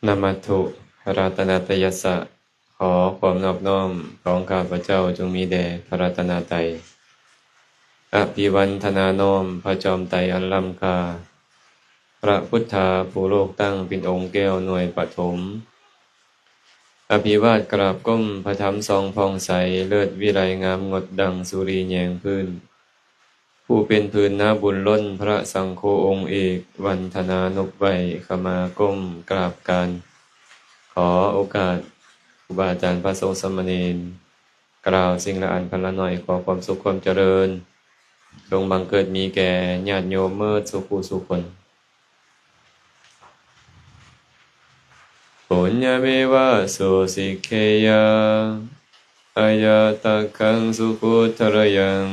นะมัตถุรัตนัตยัสสะขอความนอบน้อมของข้าพเจ้าจงมีแด่พระรัตนตรัยอภิวันทนาน้อมพระจอมไตรอันล้ำค่าพระพุทธาผู้โลกตั้งเป็นองค์แก้วหน่วยปฐมอภิวาทกราบก้มพระธรรมทรงผ่องใสเลิศวิไลงามงดดังสุรีแยงพื้นผู้เป็นพื้นนาบุญล้นพระสังโฆองค์เอกวันธนานกใบขมาก้มกราบการขอโอกาสครูบาอาจารย์พระสงฆ์สามเณรกล่าวสิ่งละอันพันละหน่อยขอความสุขความเจริญจงบังเกิดมีแก่ญาติโยมเมื่อสุขุสุคนปุญญเมวะสุสิกเขยะอายะตะคังสุขุทรยัง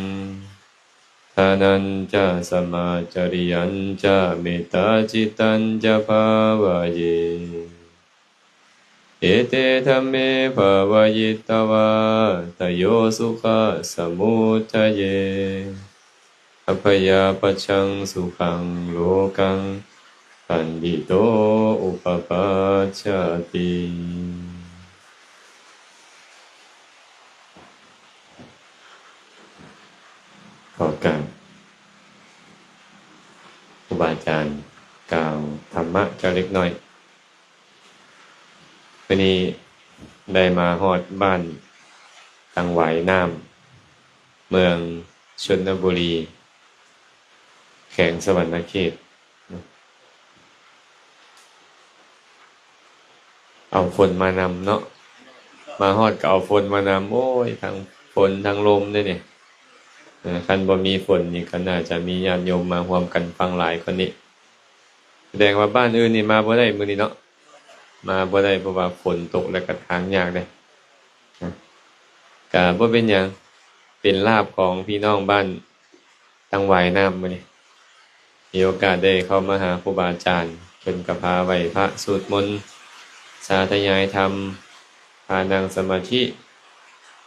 ทานันจะสมาจริยันจะเมตตาจิตันจะภาวะเยเอเตธัมเมภาวะยิตวาตโยสุขสมุทัยเยอภยาปัจฉังสุขังโลกังปันดิโตอุปปัชชาติขอการครูบาอาจารย์กล่าวธรรมะจะเล็กน้อยวันนี้ได้มาฮอดบ้านตังหวายน้ำเมืองชลบุรีแขวงสวรรณเขตเอาฝนมานำเนาะมาฮอดก็เอาฝนมานำโอ้ยทั้งฝนทั้งลมด้วยเนี่ยคันบ่มีฝนนี่ก็น่าจะมีญาติโยมมาร่วมกันฟังหลายคนนี้แสดงว่าบ้านอื่นนี่มาบ่ได้มื้อนี้เนาะมาบ่ได้เพราะว่าฝนตกแล้วก็ทางยากเลยก็บ่เป็นหยังเป็นลาภของพี่น้องบ้านตังหวายน้ำมื้อนี้มีโอกาสได้เข้ามาหาครูบาอาจารย์เพิ่นก็พาไหว้พระสวดมนต์สาธยายธรรมพานั่งสมาธิ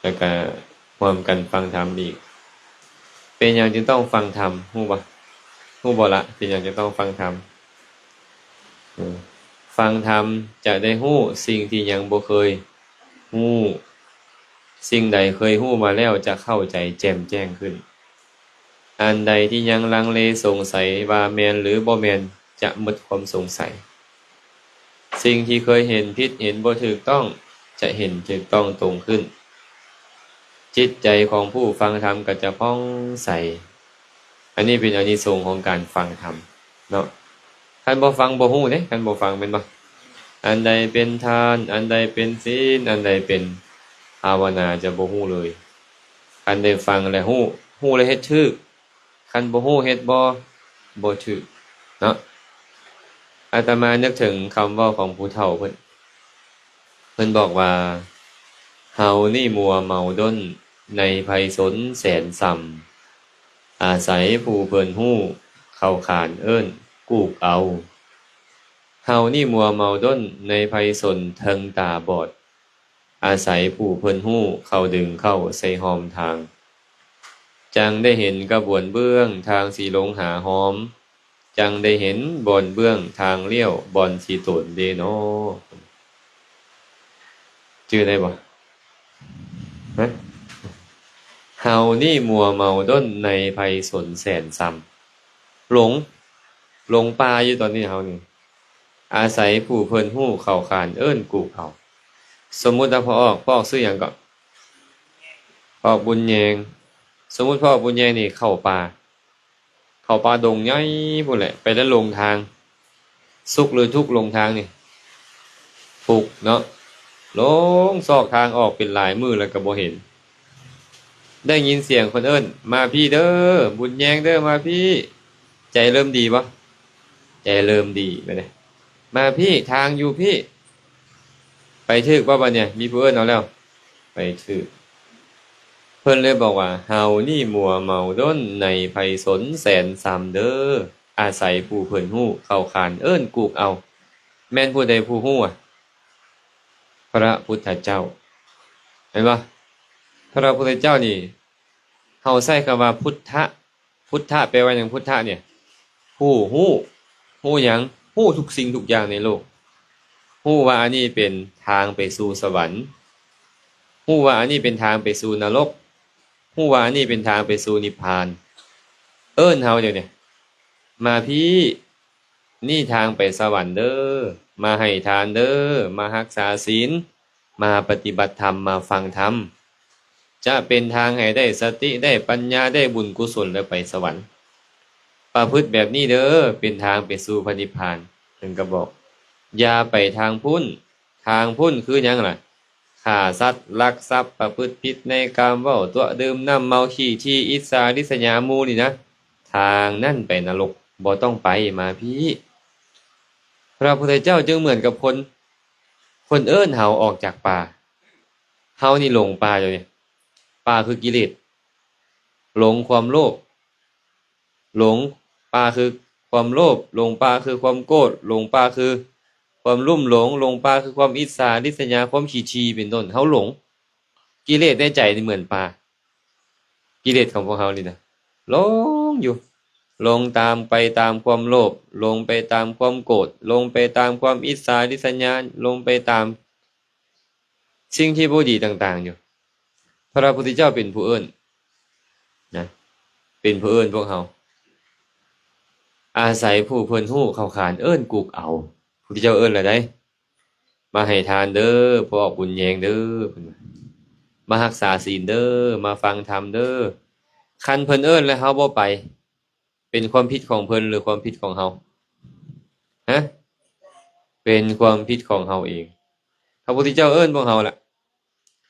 แล้วก็ร่วมกันฟังธรรมอีกเป็นหยังจึงต้องฟังธรรมฮู้บ่ละเป็นหยังจึงต้องฟังธรรมฟังธรรมจะได้ฮู้สิ่งที่ยังบ่เคยฮู้สิ่งใดเคยฮู้มาแล้วจะเข้าใจแจ่มแจ้งขึ้นอันใดที่ยังลังเลสงสัยว่าแม่นหรือบ่แม่นจะหมดความสงสัยสิ่งที่เคยเห็นผิดเห็นบ่ถูกต้องจะเห็นถูกต้องตรงขึ้นจิตใจของผู้ฟังธรรมก็จะผ่องใสอันนี้เป็นอานิสงส์ของการฟังธรรมเนาะคันบ่ฟังบ่ฮู้เด้คันบ่ฟังแม่นบ่อันใดเป็นทานอันใดเป็นศีลอันใดเป็นภาวนาจะบ่ฮู้เลยคันได้ฟังแล้วฮู้แล้วเฮ็ดถูกคันบ่ฮู้เฮ็ดบ่ถูกเนาะอาตมานึกถึงคำเว้าของผู้เฒ่าเพิ่นบอกว่าเฮานี่มัวเมาด้นในไพศาลแสนส่ำอาศัยผู้เพิ่นฮู้เข้าขานเอิ้นกูกเอาเฮานี่มัวเมาด้นในไพศาลเทิงตาบอดอาศัยผู้เพิ่นฮู้เข้าดึงเข้าใส่หอมทางจังได้เห็นกระบวนเบื้องทางสีลงหาหอมจังได้เห็นบอนเบื้องทางเลี้ยวบอนสีตนเดโนชื่อได้บ่ฮะเฮานี่มัวเมาด้นในไพศาลแสนส่ำหลงป่าอยู่ตอนนี้เฮานี่อาศัยผู้เพิ่นฮู้เข้าขานเอิ้นกูกเอาสมมุติว่าพ่อออกชื่อหยังก็พ่อบุญแยงสมมุติพ่อบุญแยงนี่เข้าป่าดงใหญ่พุ่นแหละไปแล้วลงทางสุขหรือทุกข์ลงทางนี่ทุกข์เนาะลงซอกทางออกเป็นหลายมื้อแล้วก็บ่เห็นได้ยินเสียงคนเอิ้นมาพี่เด้อบุญแยงเด้อมาพี่ใจเริ่มดีบ่ใจเริ่มดีไปเลยมาพี่ทางอยู่พี่ไปถึกบ่บัดเนี่ยมีผู้เอิ้นเอาแล้วไปถึกเพิ่นเลยบอกว่าเฮานี่มัวเมาด้นในไพศาลแสนส่ำเด้ออาศัยผู้เพิ่นฮู้เข้าขานเอิ้นกูกเอาแม่นผู้ใดผู้ฮู้พระพุทธเจ้าเห็นบ่พระพุทธเจ้านี่เฮาใช้คำว่าพุทธะแปลว่าหยังพุทธะเนี่ยฮู้หยังฮู้ทุกสิ่งทุกอย่างในโลก ฮู้ว่าอันนี้เป็นทางไปสู่สวรรค์ฮู้ว่าอันนี้เป็นทางไปสู่นรกฮู้ว่าอันนี้เป็นทางไปสู่นิพพานเอิ้นเฮาเดี๋ยวนี้มาพี่นี่ทางไปสวรรค์เด้อมาให้ทานเด้อมารักษาศีลมาปฏิบัติธรรมมาฟังธรรมจะเป็นทางให้ได้สติได้ปัญญาได้บุญกุศลและไปสวรรค์ประพฤติแบบนี้เด้อเป็นทางไปสู่พระนิพพานเพิ่นก็บอกอย่าไปทางพุ่นทางพุ่นคือหยังล่ะฆ่าสัตว์ลักทรัพย์ประพฤติผิดในกามเว้าตัวดื่มน้ำเมาขี้ที่อิจฉาริษยาหมู่นี่นะทางนั่นไปนรกบ่ต้องไปมาพี่พระพุทธเจ้าจึงเหมือนกับคนเอิ้นเฮาออกจากป่าเฮานี่หลงป่าอยู่นี่ป่าคือกิเลสหลงความโลภหลงป่าคือความโลภหลงป่าคือความโกรธหลงป่าคือความลุ่มหลงหลงป่าคือความอิจฉาริษยาความขี้ฉี่เป็นต้นเฮาหลงกิเลสในใจนี่เหมือนป่ากิเลสของพวกเฮานี่นะหลงอยู่ลงตามไปตามความโลภลงไปตามความโกรธลงไปตามความอิจฉาริษยาลงไปตามสิ่งที่บ่ดีต่างๆอยู่พระพุทธเจ้าเป็นผู้เอิ้นนะเป็นผู้เอิ้นพวกเฮาอาศัยผู้เพิ่นฮู้เข้าขานเอิ้นกุกเอาพุทธเจ้าเอิ้นละได้มาให้ทานเด้อพวกบุญแยงเด้อเพิ่นว่ามารักษาศีลเด้อมาฟังธรรมเด้อคันเพิ่นเอิ้นแล้วเฮาบ่ไปเป็นความผิดของเพิ่นหรือความผิดของเฮาฮะเป็นความผิดของเฮาเองพระพุทธเจ้าเอิ้นพวกเฮาล่ะ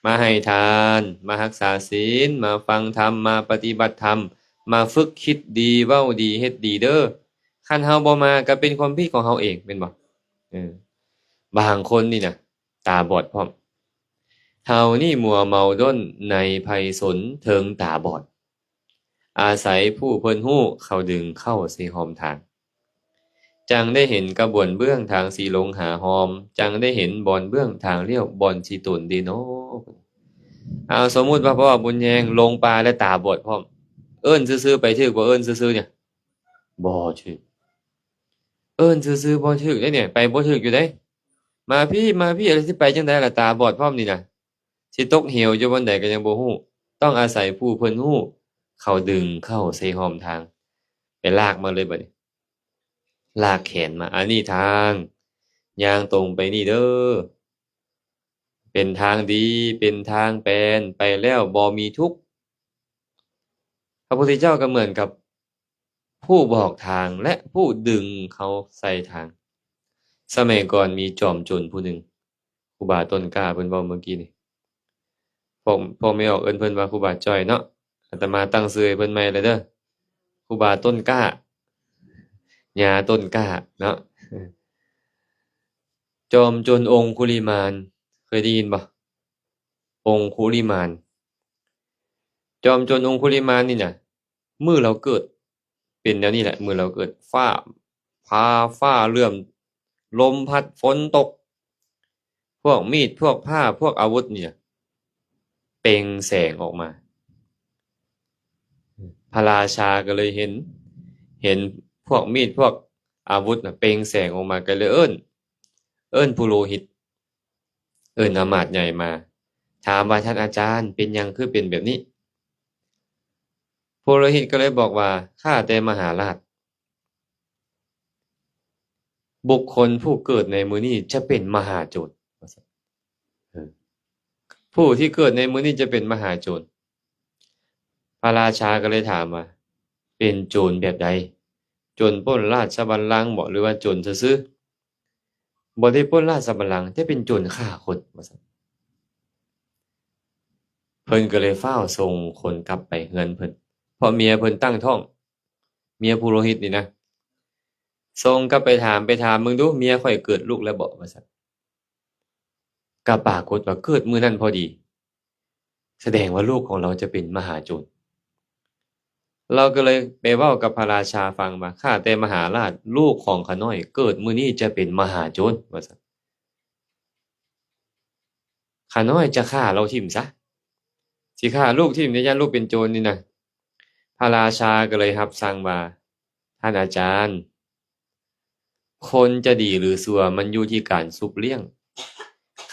มาให้ทานมารักษาศีลมาฟังธรรมมาปฏิบัติธรรมมาฝึกคิดดีเว้าดีเฮ็ดดีเด้อคันเฮาบ่มาก็เป็นความผิดของเฮาเองแม่นบ่บางคนนี่น่ะตาบอดพร้อมเฮานี่มัวเมาด้นในไพศาลเทิงตาบอดอาศัยผู้เพิ่นฮู้เขาดึงเข้าสิหอมทางจังได้เห็นกระบวนเบื้องทางสีลงหาหอมจังได้เห็นบอนเบื้องทางเลี้ยวบอนสิตนดีเนาะเอาสมมุติว่าพ่อบุญแยงลงป่าและตาบอดพร้อมเอิ้นซื่อๆไปถึกบ่เอิ้นซื่อๆเนี่ยบ่ถึกเอิ้นซื่อๆบ่ถึกเด้เนี่ยไปบ่ถึกอยู่เด้มาพี่มาพี่อะไรสิไปจังได๋ล่ะตาบอดพร้อมนี่น่ะสิตกเหวอยู่บอนใดก็ยังบ่ฮู้ต้องอาศัยผู้เพิ่นฮู้เขาดึงเข้าใส่หอมทางไปลากมาเลยบัดนี้ลากแขนมาอันนี้ทางย่างตรงไปนี่เด้อเป็นทางดีเป็นทางแปลนไปแล้วบ่มีทุกข์พระพุทธเจ้าก็เหมือนกับผู้บอกทางและผู้ดึงเขาใส่ทางสมัยก่อนมีจอมโจรผู้หนึ่งครูบาต้นกล้าเพิ่นเว้าเมื่อกี้นี่ผมไม่ออกเอิ้นเพิ่นว่าครูบาจ้อยเนาะอาตมาตั้งชื่อให้เพิ่นใหม่แล้วเด้อครูบาต้นกล้าญาต้นกล้าเนาะจอมโจรองคุลิมานเคยได้ยินบ่องคุลิมานจอมโจรองคุลิมานนี่น่ะมื้อเราเกิดเป็นแนวนี้แหละมื้อเราเกิดฟ้าเลื่อมลมพัดฝนตกพวกมีดพวกผ้าพวกอาวุธนี่น่ะเปล่งแสงออกมาพระราชาก็เลยเห็นพวกมีดพวกอาวุธน่ะเปล่งแสงออกมาก็เลยเอิ้นปุโรหิตเอิ้นอำมาตย์ใหญ่มาถามว่าท่านอาจารย์เป็นหยังคือเป็นแบบนี้ปุโรหิตก็เลยบอกว่าข้าแต่มหาราชบุคคลผู้เกิดในมื้อนี้จะเป็นมหาโจรว่าซั่นผู้ที่เกิดในมื้อนี้จะเป็นมหาโจรพระราชาก็เลยถามว่าเป็นโจรแบบใดโจรปล้นราชบัลลังก์บ่หรือว่าโจรซื่อๆบ่ได้ปล้นราชบัลลังก์แต่เป็นโจรฆ่าคนว่าซั่นเพิ่นก็เลยฟ้าวส่งคนกลับไปเรือนเพิ่นเพราะเมียเพิ่นตั้งท้องเมียปุโรหิตนี่นะส่งกลับไปถามมึงดูเมียข้อยเกิดลูกแล้วบ่ว่าซั่นก็ปรากฏว่าเกิดมื้อนั้นพอดีแสดงว่าลูกของเราจะเป็นมหาโจรเราก็เลยไปเว้ากับพระราชาฟังว่าข้าแต่มหาราชลูกของข้าน้อยเกิดมื้อนี้จะเป็นมหาโจรว่าซั่นข้าน้อยจะฆ่าเราทิ่มซะสิฆ่าลูกทิ่มเนี่ยย้านลูกเป็นโจรนี่น่ะพระราชาก็เลยรับสั่งว่าท่านอาจารย์ คนจะดีหรือชั่วมันอยู่ที่การสุบเลี้ยง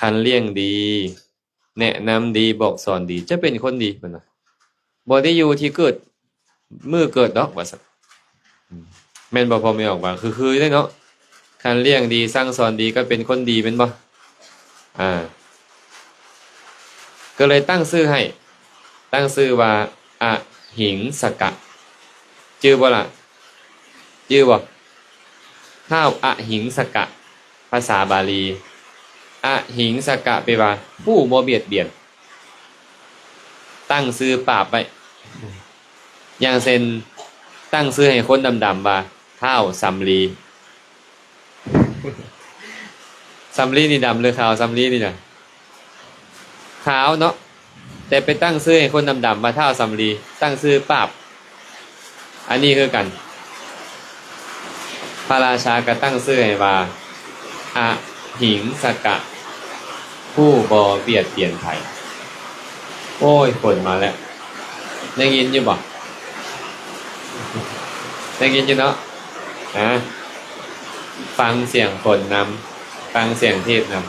คันเลี้ยงดี แนะนำดีบอกสอนดีจะเป็นคนดีเพิ่นว่าบ่ได้อยู่ที่เกิดมื้อเกิดดอกว่าซั่นแม่นบ่พ่อแม่ออกว่าคือๆเด้เนาะคันเลี้ยงดีสั่งสอนดีก็เป็นคนดีแม่นบ่อ่าก็เลยตั้งชื่อให้ตั้งชื่อว่าอหิงสกะชื่อบ่ล่ะชื่อบ่ท้าวอหิงสกะภาษาบาลีอหิงสกะแปลว่าผู้บ่เบียดเบียนตั้งชื่อปราบไว้อย่างเช่นตั้งชื่อให้คนดำๆว่าท้าวสำลีสำลีนี่ดำหรือขาวสำลีนี่น่ะขาวเนาะแต่ไปตั้งชื่อให้คนดำๆว่าท้าวสำลีตั้งชื่อปราบอันนี้คือกันพระราชาก็ตั้งชื่อให้ว่าอหิงสกะผู้บ่เบียดเบียนใครโอ้ยฝนมาแล้วได้ยินอยู่บ่ได้ยินอยู่เนาะฟังเสียงฝนนำฟังเสียงเทศนำ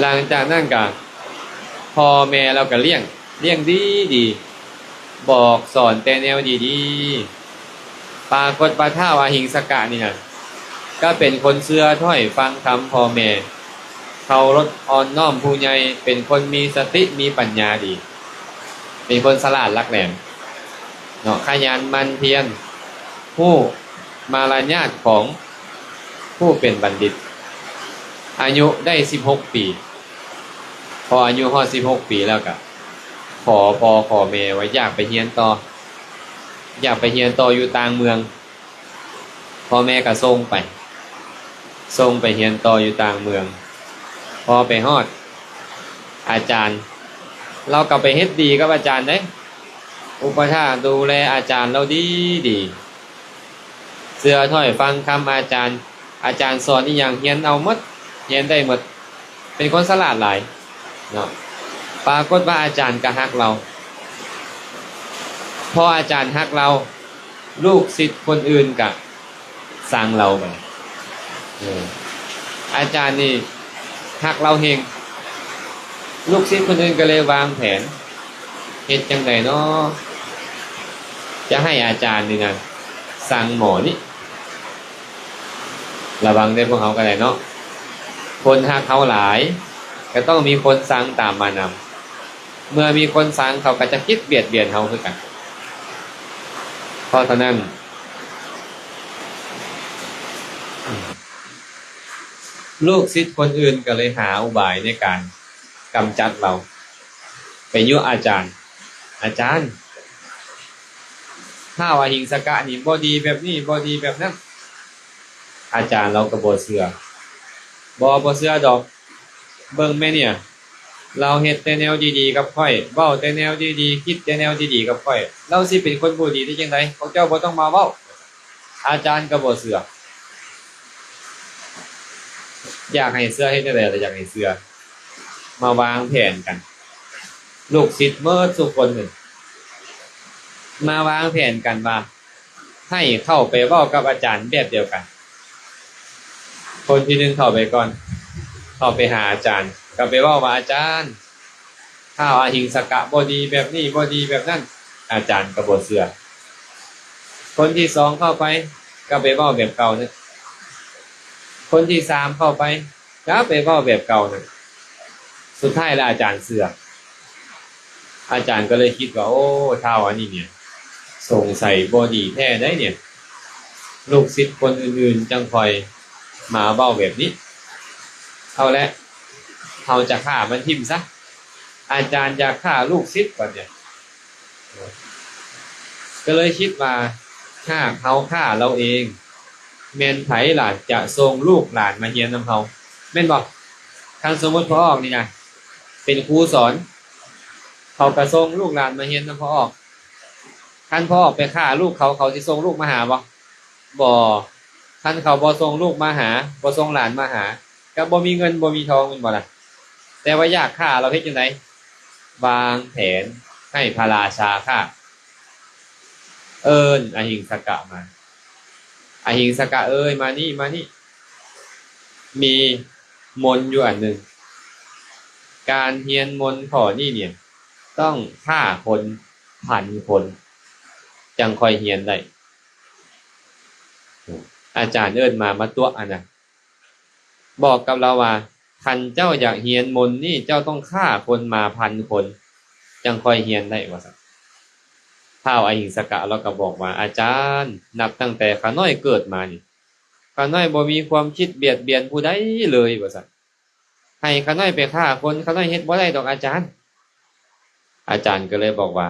หลังจากนั้นก็พ่อแม่เราก็เลี้ยงดีบอกสอนแต่แนวดีๆปรากฏว่าท้าวอหิงสกะนี่นะก็เป็นคนเชื่อถ้อยฟังคำพ่อแม่เคารพอ่อนน้อมผู้ใหญ่เป็นคนมีสติมีปัญญาดีเป็นคนฉลาดลักแหลมเนาะขยันหมั่นเพียรผู้มารยาทของผู้เป็นบัณฑิตอายุได้16ปีพออายุฮอด16ปีแล้วก็ขอพ่อขอแม่ไว้อยากไปเรียนต่ออยู่ต่างเมืองพ่อแม่ก็ส่งไปเรียนต่ออยู่ต่างเมืองพอไปฮอดอาจารย์เราก็ไปเฮ็ดดีกับอาจารย์เด้อุปถากดูแลอาจารย์เราดีเชื่อถ้อยฟังคำอาจารย์สอนอีหยังเรียนเอาหมดเรียนได้หมดเป็นคนฉลาดหลายเนาะปรากฏว่าอาจารย์ก็ฮักเราพออาจารย์ฮักเราลูกศิษย์คนอื่นก็สั่งเราไปอาจารย์นี่ฮักเราเฮงลูกศิษย์คนอื่นก็เลยวางแผนเฮ็ดจังไดเนาะจะให้อาจารย์นี่นะสั่งหมอนี่ระวังได้พวกเขาก็ได้เนาะคนฮักเขาหลายก็ต้องมีคนสั่งตามมานำเมื่อมีคนสั่งเขาก็จะคิดเบียดเบียนเขาคือกันเพราะฉะนั้นลูกศิษย์คนอื่นก็เลยหาอุบายในการกำจัดเราไปยุอาจารย์ถ้าว่าหิงสกะนี่บ่ดีแบบนี้บ่ดีแบบนั้นอาจารย์เราก็บ่เชื่อดอกเบิ่งแม่เนี่ยเราเฮ็ดแต่แนวดีๆกับข้อยเว้าแต่แนวดีๆคิดแต่แนวดีๆกับข้อยเราสิเป็นคนบ่ดีได้จังได๋พวกเจ้าบ่ต้องมาเว้าอาจารย์ก็บ่เชื่ออยากให้เชื่อเฮ็ดจังได๋ล่ะอยากให้เชื่อมาวางแผนกันลูกศิษย์เมิดทุกคนนี่มาวางแผนกันว่าให้เข้าไปเว้ากับอาจารย์แบบเดียวกันคนที่หนึ่งเข้าไปก่อนเข้าไปหาอาจารย์ก็ไปเว้าว่าอาจารย์ถ้าอหิงสกะบ่ดีแบบนี้บ่ดีแบบนั้นอาจารย์ก็บ่เชื่อคนที่สองเข้าไปก็ไปเว้าแบบเก่านะคนที่สามเข้าไปก็ไปเว้าแบบเก่านะสุดท้ายแล้วอาจารย์เชื่ออาจารย์ก็เลยคิดว่าโอ้ท้าวอันนี้เนี่ยสงสัยบ่ดีแท้ได้เนี่ยลูกศิษย์คนอื่นๆจังคอยมาเว้าแบบนี้เอาละเขาจะฆ่ามันทิ่มซะอาจารย์จะฆ่าลูกศิษย์ก่อนเนี่ยก็เลยคิดว่าถ้าเขาฆ่าเราเองแม่นไผล่ะจะส่งลูกหลานมาเรียนนำเขาแม่นบ่คันสมมุติพ่อออกนี่นะเป็นครูสอนเขาก็ส่งลูกหลานมาเรียนนำพ่อออกคันพ่อออกไปฆ่าลูกเขาสิส่งลูกมาหาบ่คันเขาบ่ส่งลูกมาหาบ่ส่งหลานมาหาก็บ่มีเงินบ่มีทองแม่นบ่ล่ะแต่ว่าอยากฆ่าเราเฮ็ดจังได๋วางแผนให้พระราชาฆ่าเอิ้นอหิงสกะมาอ อหิงสกะเอ้ยมานี่มานี่มีมนต์อยู่อันหนึ่งการเฮียนมนต์ข้อนี้เนี่ยต้องฆ่าคน1,000 คนจังค่อยเฮียนได้อาจารย์เอิ้นมาตัวอันน่ะบอกกับเราว่าคันเจ้าอยากเฮียนมนต์นี่เจ้าต้องฆ่าคนมา1,000 คนจังค่อยเฮียนได้ว่าซั่นท้าวอหิงสกะเราก็บอกว่าอาจารย์นับตั้งแต่ข้าน้อยเกิดมานี่ข้าน้อยบ่มีความคิดเบียดเบียนผู้ใดเลยว่าซั่นให้ข้าน้อยไปฆ่าคนข้าน้อยเฮ็ดบ่ได้ดอกอาจารย์ก็เลยบอกว่า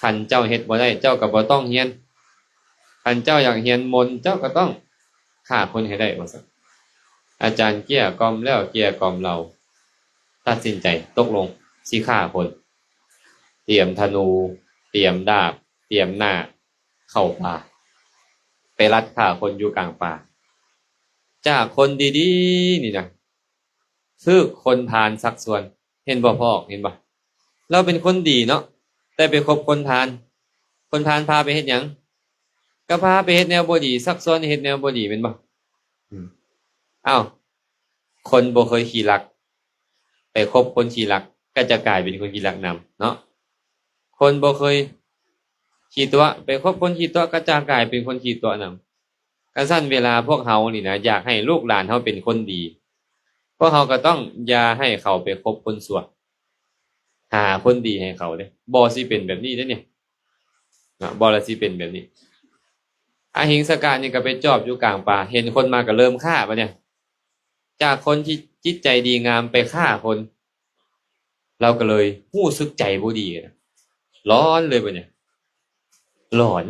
คันเจ้าเฮ็ดบ่ได้เจ้าก็บ่ต้องเฮียนคันเจ้าอยากเฮียนมนต์เจ้าก็ต้องฆ่าคนให้ได้ว่าซั่นอาจารย์เกลี้ยกล่อมแล้วเกลี้ยกล่อมเราตัดสินใจตกลงสิฆ่าคนเตรียมธนูเตรียมดาบเตรียมหน้าเข้าป่าไปลัดฆ่าคนอยู่กลางป่าจากคนดีๆนี่นะคือคนพาลสักส่วนเห็นบ่พ่อเห็นบ่เราเป็นคนดีเนาะแต่ไปคบคนพาลพาไปเฮ็ดหยังก็พาไปเฮ็ดแนวบ่ดีสักส่วนเฮ็ดแนวบ่ดีแม่นบ่อ้าวคนบ่เคยขี้รักไปคบคนขี้รักก็จะกลายเป็นคนขี้รักนำเนาะคนบ่เคยขี้ตัวไปคบคนขี้ตัวก็จะกลายเป็นคนขี้ตัวนำกันซั่นเวลาพวกเฮานี่นะอยากให้ลูกหลานเฮาเป็นคนดีพวกเฮาก็ต้องอย่าให้เขาไปคบคนชั่วหาคนดีให้เขาเด้บ่สิเป็นแบบนี้เด้เนี่ยนะบ่ละสิเป็นแบบนี้อหิงสกะนี่ก็ไปจอบอยู่กลางป่าเห็นคนมาก็เริ่มฆ่าปะเนี่ยจากคนที่จิตใจดีงามไปฆ่าคนเราก็เลยรู้สึกใจบ่ดีนะร้อนเลยปะเนี่ยหลอน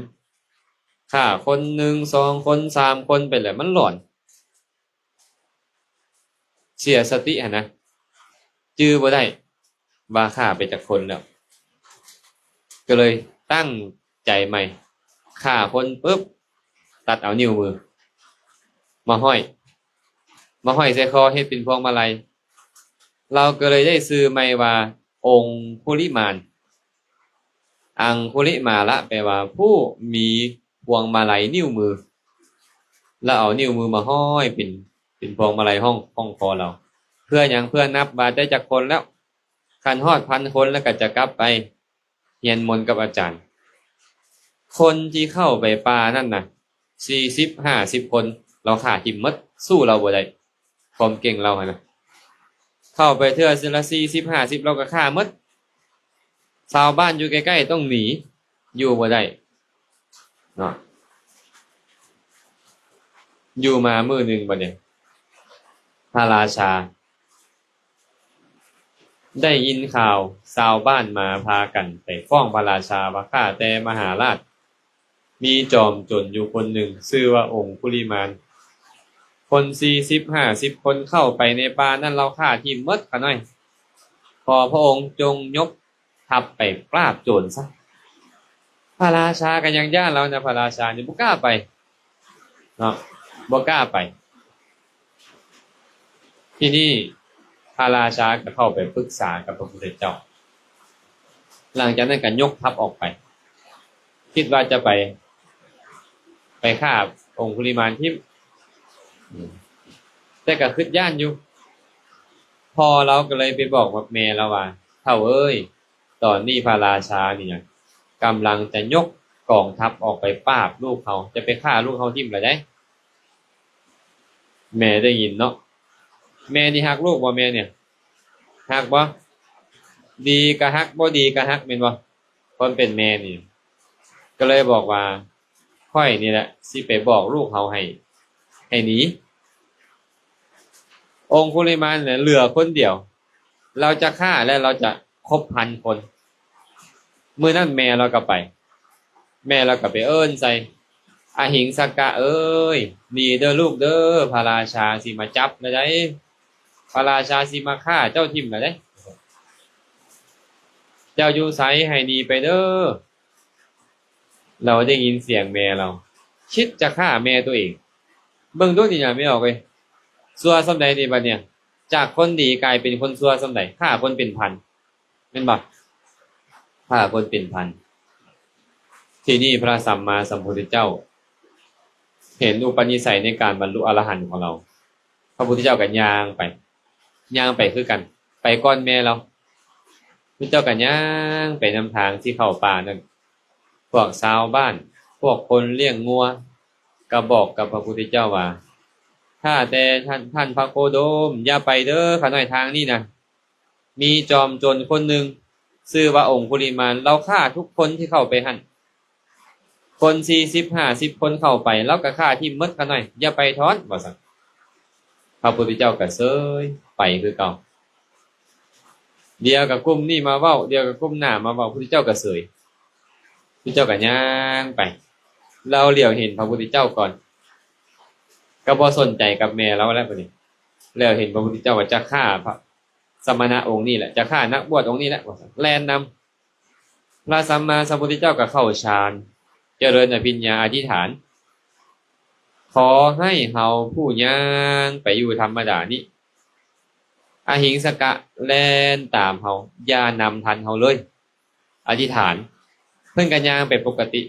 ฆ่าคน1 2คน3คนไปแล้วมันหลอนเสียสติหั่นนะจื้อบ่ได้ว่าฆ่าไปจากคนแล้วก็เลยตั้งใจใหม่ฆ่าคนปุ๊บตัดเอานิ้วมือมาห้อยใส่คอเฮ็ดเป็นพวงมาลัยเราก็เลยได้ชื่อใหม่ว่าองค์คุลิมานอังคุลิมาละแปลว่าผู้มีพวงมาลัยนิ้วมือแล้วเอานิ้วมือมาห้อยเป็นพวงมาลัยห้องคอเราเพื่อหยังเพื่อนับว่าได้จักคนแล้วคันฮอด1,000 คนแล้วก็จะกลับไปเรียนมนต์กับอาจารย์คนที่เข้าไปป่านั่นน่ะ40-50 คนเราฆ่าทิ่มหมดสู้เราบ่ได้ความเก่งเราหั่นน่ะเข้าไปเทื่อละ40-50เราก็ฆ่าหมดชาวบ้านอยู่ใกล้ๆต้องหนีอยู่บ่ได้เนาะอยู่มามื้อนึงบัดนี้พระราชาได้ยินข่าวชาวบ้านมาพากันไปฟ้องพระราชาว่าข้าแต่มหาราชมีจอมโจรอยู่คนหนึ่งชื่อว่าองค์คุลิมานคน40-50คนเข้าไปในป่านั้นเราฆ่าทิ่มหมดขาน้อยขอพระองค์จงยกทัพไปปราบโจรซะพระราชาก็ยังย่านเรานะพระราชานี่บ่กล้าไปเนาะบ่กล้าไปที่นี่พระราชาก็เข้าไปปรึกษากับพระพุทธเจ้าหลังจากนั้นก็ยกทัพออกไปคิดว่าจะไปฆ่าองค์คุลิมานทิ่มแต่ก็คิดย่านอยู่พอเราก็เลยไปบอกกับแม่เราว่าเฒ่าเอ้ยตอนนี้พระราชานี่นะกำลังจะยกกองทัพออกไปปราบลูกเขาจะไปฆ่าลูกเขาทิ่มล่ะได้แม่ได้ยินเนาะแม่นี่ฮักลูกบ่แม่เนี่ยฮักบ่ดีก็ฮักบ่ดีก็ฮักแม่นบ่คนเป็นแม่นี่ก็เลยบอกว่าค่อยนี่แหละสิไปบอกลูกเขาให้หนีองค์คุลิมานเนี่ยเหลือคนเดียวเราจะฆ่าและเราจะครบ1,000 คนมื้อนั้นแม่เราก็ไปเอิ้นใส่อหิงสกะเอ้ยนี่เด้อลูกเด้อพระราชาสิมาจับแล้วได้พระราชาสิมาฆ่าเจ้าทิ่มแล้วได้เจ้าอยู่ไสให้หนีไปเด้อเราได้ยินเสียงแม่เราคิดจะฆ่าแม่ตัวเองเบิ่งดูนี่อย่าไม่ออกเลยซัวส่ำใดนี่บัดเนี่ยจากคนดีกลายเป็นคนซัวส่ำใดฆ่าคนเป็นพันแม่นบ่ฆ่าคนเป็นพันที่นี่พระสัมมาสัมพุทธเจ้า เห็นอุปนิสัยในการบรรลุอรหันต์ของเราพระพุทธเจ้ากันย่างไปย่างไปคือกันไปก้อนแม่เราพระเจ้ากันย่างไปนำทางที่เข้าป่านั่นพวกชาวบ้านพวกคนเลี้ยงงัวก็บอกกับพระพุทธเจ้าว่าถ้าแต่ท่านพระโคโดมอย่าไปเด้อข้าน้อยทางนี่นะมีจอมโจรคนหนึ่งชื่อว่าองคุลิมานเราฆ่าทุกคนที่เข้าไปหั่นคน40-50คนเข้าไปแล้วก็ฆ่าที่มดข้าน้อยอย่าไปท้อนว่าซั่นพระพุทธเจ้าก็เซยไปคือเก่าเดียวกับกลุ่มนี่มาเว้าเดียวกับกลุ่มหน้ามาเว้าพระพุทธเจ้าก็เสยพระเจ้าก็ย่างไปเราเหลียวเห็นพระพุทธเจ้าก่อนก็บ่สนใจกับแม่เราแล้วบัดนี้แล้วเห็นพระพุทธเจ้าว่าจะฆ่าพระสมณะองค์นี้แหละจะฆ่านักบวชองค์นี้แหละแล่นนำพระสัมมาสัมพุทธเจ้าก็เข้าฌานเจริญอภิญญาอธิษฐานขอให้เฮาผู้ย่างไปอยู่ธรรมดานี้อหิงสกะแล่นตามเฮาอย่านำทันเฮาเลยอธิษฐานเพิ่นก็ย่างไปปกติ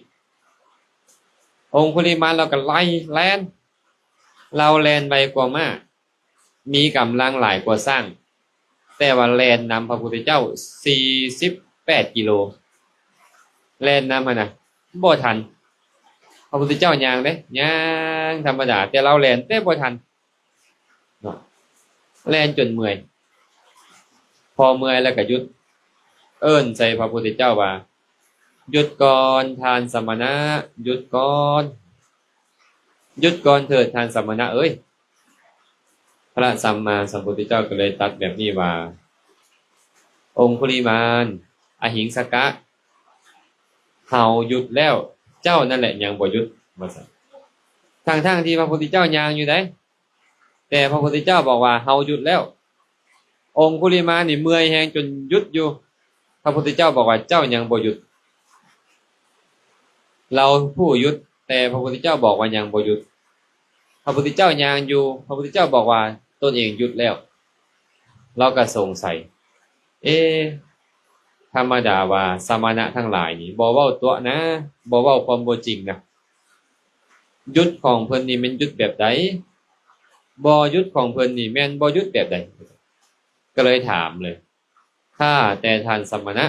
องคุลิมานเราก็ไล่แล่นเราแล่นไวกว่าม้ามีกำลังหลายกว่าสร้างแต่ว่าแล่นนำพระพุทธเจ้า48กิโลแล่นนำหั่นน่ะบ่ทันพระพุทธเจ้าย่างเด้ย่างธรรมดาแต่เราแล่นแต่บ่ทันเนาะแล่นจนเมื่อยพอเมื่อยแล้วก็หยุดเอิ้นใส่พระพุทธเจ้าว่าหยุดก่อนทานสมณะหยุดก่อนหยุดก่อนเถิดทานสมณะเอ้ยพระสัมมาสัมพุทธเจ้าก็เลยตรัสแบบนี้ว่าองคุลิมานอหิงสกะเฮาหยุดแล้วเจ้านั่นแหละยังบ่หยุดว่าซั่นทั้งที่พระพุทธเจ้ายังอยู่ได้แต่พระพุทธเจ้าบอกว่าเฮาหยุดแล้วองคุลิมานนี่เมื่อยแฮงจนหยุดอยู่พระพุทธเจ้าบอกว่าเจ้ายังบ่หยุดเราผู้หยุดแต่พระพุทธเจ้าบอกว่ายังบ่หยุดพระพุทธเจ้ายังอยู่พระพุทธเจ้าบอกว่าตนเองหยุดแล้วเราก็สงสัยธรรมดาว่าสมณะทั้งหลายนี่บ่เว้าตัวนะบ่เว้าความบ่จริงนะหยุดของเพิ่นนี่แม่นหยุดแบบใดบ่หยุดของเพิ่นนี่แม่นบ่หยุดแบบใดก็เลยถามเลยถ้าแต่ท่านสมณะ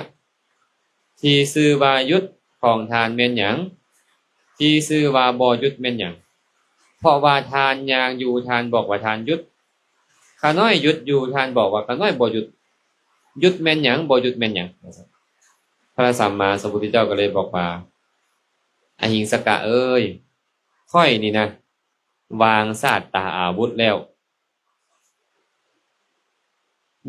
ที่ชื่อว่าหยุดของทานแม่นหยังที่ชื่อว่าบ่หยุดแม่นหยังเพราะว่าทานยางอยู่ทานบอกว่าทานหยุดข้าน้อยหยุดอยู่ทานบอกว่าข้าน้อยบ่หยุดหยุดแม่นหยังบ่หยุดแม่นหยังพระสัมมาสัมพุทธเจ้าก็เลยบอกว่าอหิงสกะเอ้ยค่อยนี่นะวางศาสตราอาวุธแล้ว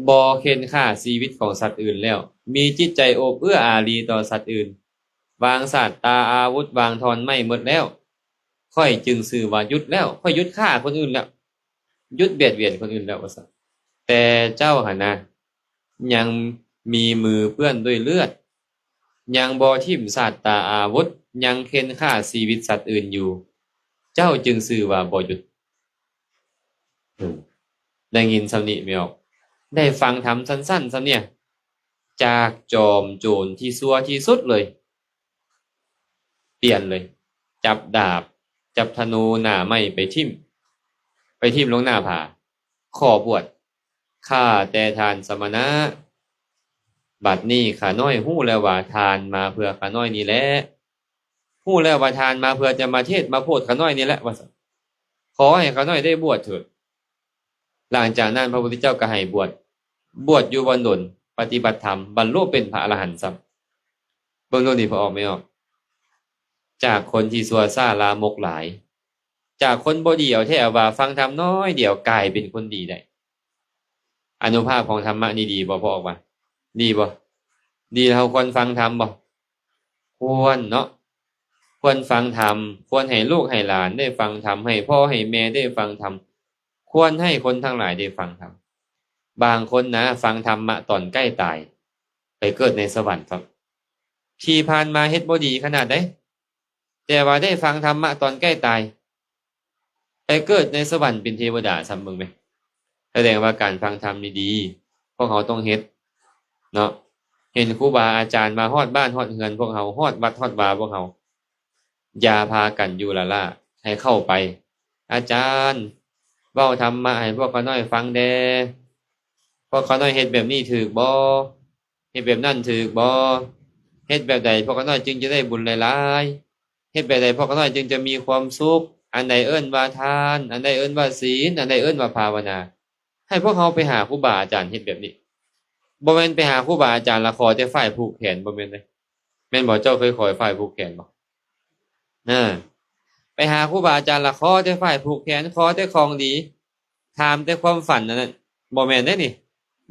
บ่เข็นฆ่าชีวิตของสัตว์อื่นแล้วมีจิตใจโอบเอื้ออารีต่อสัตว์อื่นวางศาสตราอาวุธวางทอนไม่หมดแล้วค่อยจึงสื่อว่าหยุดแล้วค่อยหยุดฆ่าคนอื่นแล้วหยุดเบียดเบียนคนอื่นแล้วว่าซั่นแต่เจ้าหั่นนะยังมีมือเปื้อนด้วยเลือดยังบ่ทิ่มศาสตราอาวุธยังเข็นฆ่าชีวิตสัตว์อื่นอยู่เจ้าจึงสื่อว่าบ่หยุดได้ยินสำนิไม่ออกได้ฟังธรรมสั้นๆซะเนี่ยจากจอมโจรที่ซัวที่สุดเลยเปลี่ยนเลยจับดาบจับธนูหน้าไม้ไปทิ่มลงหน้าผาขอบวชข้าแต่ทานสมณะบัดนี้ข้าน้อยฮู้แล้วว่าทานมาเพื่อข้าน้อยนี่แหละฮู้แล้วว่าทานมาเพื่อจะมาเทศน์มาโพดข้าน้อยนี่แหละว่าซั่นขอให้ข้าน้อยได้บวชเถิดหลังจากนั้นพระพุทธเจ้าก็ให้บวชอยู่วันดลปฏิบัติธรรมบรรลุเป็นพระอรหันต์ซับเบิ่งโน่นนี่พอออกไม่ออกจากคนที่ซัวซ่าลามกหลายจากคนบ่ดีเอาแท้ว่าฟังธรรมน้อยเดียวกลายเป็นคนดีได้อานุภาพของธรรมะนี่ดีบ่พอออกมาดีบ่ดีเราควรฟังธรรมบ่ควรเนาะควรฟังธรรมควรให้ลูกให้หลานได้ฟังธรรมให้พ่อให้แม่ได้ฟังธรรมควรให้คนทั้งหลายได้ฟังธรรมบางคนนะฟังธรรมะตอนใกล้ตายไปเกิดในสวรรค์ครับที่ผ่านมาเฮ็ดบ่ดีขนาดใดแต่ว่าได้ฟังธรรมะตอนใกล้ตายไปเกิดในสวรรค์เป็นเทวดาซ้ำมึงไหมแสดงว่าการฟังธรรมนี่ดีพวกเขาต้องเฮ็ดเนาะเห็นครูบาอาจารย์มาฮอดบ้านฮอดเฮือนพวกเขาฮอดวัดฮอดวาพวกเขาอย่าพากันอยู่ละล่ะ ให้เข้าไปอาจารย์เว้าธรรมะให้พวกเขาน้อยฟังแด่พวกเขาน้อยเฮ็ดแบบนี้ถูกบ่เฮ็ดแบบนั้นถูกบ่เฮ็ดแบบใดพวกเขาน้อยจึงจะได้บุญหลายๆเฮ็ดแบบใดพวกเขาน้อยจึงจะมีความสุขอันใดเอิ้นว่าทานอันใดเอิ้นว่าศีลอันใดเอิ้นว่าภาวนาให้พวกเขาไปหาครูบาอาจารย์เฮ็ดแบบนี้บ่แม่นไปหาครูบาอาจารย์และขอแต่ฝ่ายผูกแขนบ่แม่นเด้แม่นบ่เจ้าเคยขอฝ่ายผูกแขนบ่ไปหาครูบาอาจารย์และขอแต่ฝ่ายผูกแขนขอแต่ของดีถามแต่ความฝันนั่นบ่แม่นเด้นี่